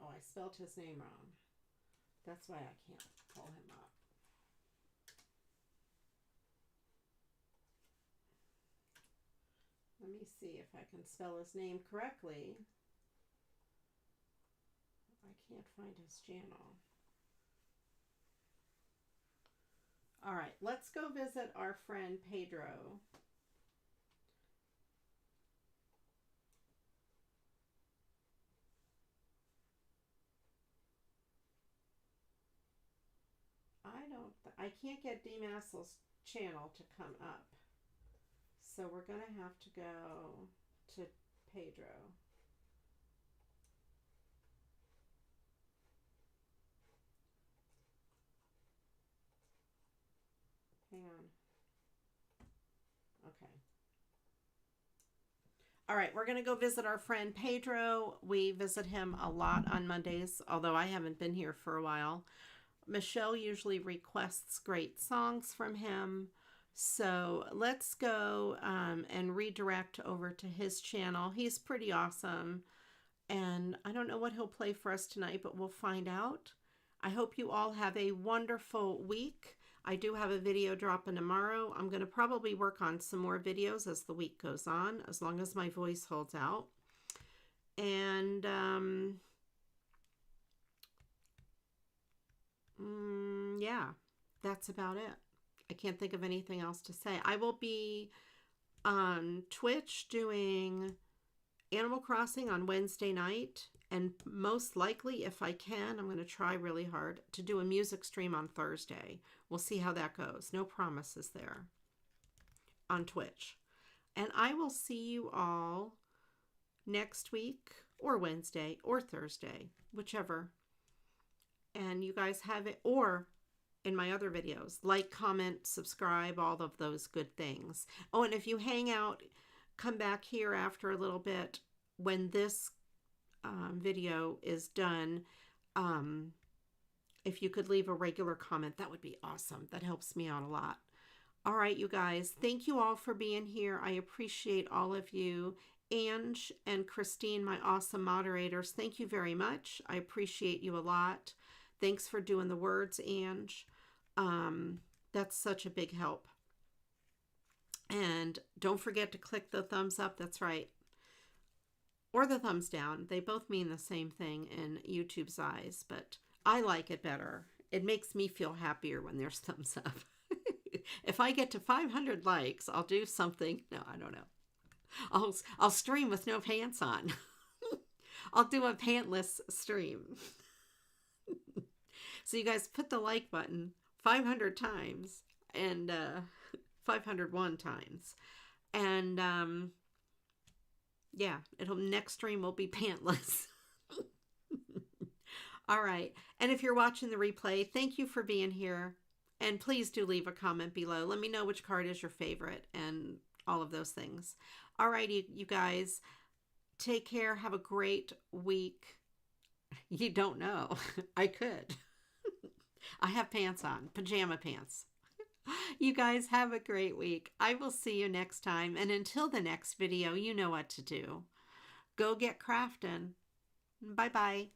Oh, I spelled his name wrong. That's why I can't pull him up. Let me see if I can spell his name correctly. I can't find his channel. All right, let's go visit our friend Pedro. I can't get D Massel's channel to come up. So we're going to have to go to Pedro. Hang on. Okay. All right, we're going to go visit our friend Pedro. We visit him a lot on Mondays, although I haven't been here for a while. Michelle usually requests great songs from him. So let's go and redirect over to his channel. He's pretty awesome. And I don't know what he'll play for us tonight, but we'll find out. I hope you all have a wonderful week. I do have a video dropping tomorrow. I'm going to probably work on some more videos as the week goes on, as long as my voice holds out. And yeah, that's about it. I can't think of anything else to say. I will be on Twitch doing Animal Crossing on Wednesday night. And most likely, if I can, I'm going to try really hard to do a music stream on Thursday. We'll see how that goes. No promises there on Twitch. And I will see you all next week or Wednesday or Thursday, whichever. And you guys have it, or in my other videos, like, comment, subscribe, all of those good things. Oh, and if you hang out, come back here after a little bit when this video is done. If you could leave a regular comment, that would be awesome. That helps me out a lot. All right, you guys, thank you all for being here. I appreciate all of you. Ange and Christine, my awesome moderators, thank you very much. I appreciate you a lot. Thanks for doing the words, Ange. That's such a big help. And don't forget to click the thumbs up. That's right. Or the thumbs down. They both mean the same thing in YouTube's eyes, but I like it better. It makes me feel happier when there's thumbs up. If I get to 500 likes, I'll do something. No, I don't know. I'll stream with no pants on. I'll do a pantless stream. So you guys put the like button 500 times and 501 times. And yeah, next stream will be pantless. All right. And if you're watching the replay, thank you for being here. And please do leave a comment below. Let me know which card is your favorite and all of those things. All righty, you guys. Take care. Have a great week. You don't know. I could. I have pants on. Pajama pants. You guys have a great week. I will see you next time. And until the next video, you know what to do. Go get crafting. Bye-bye.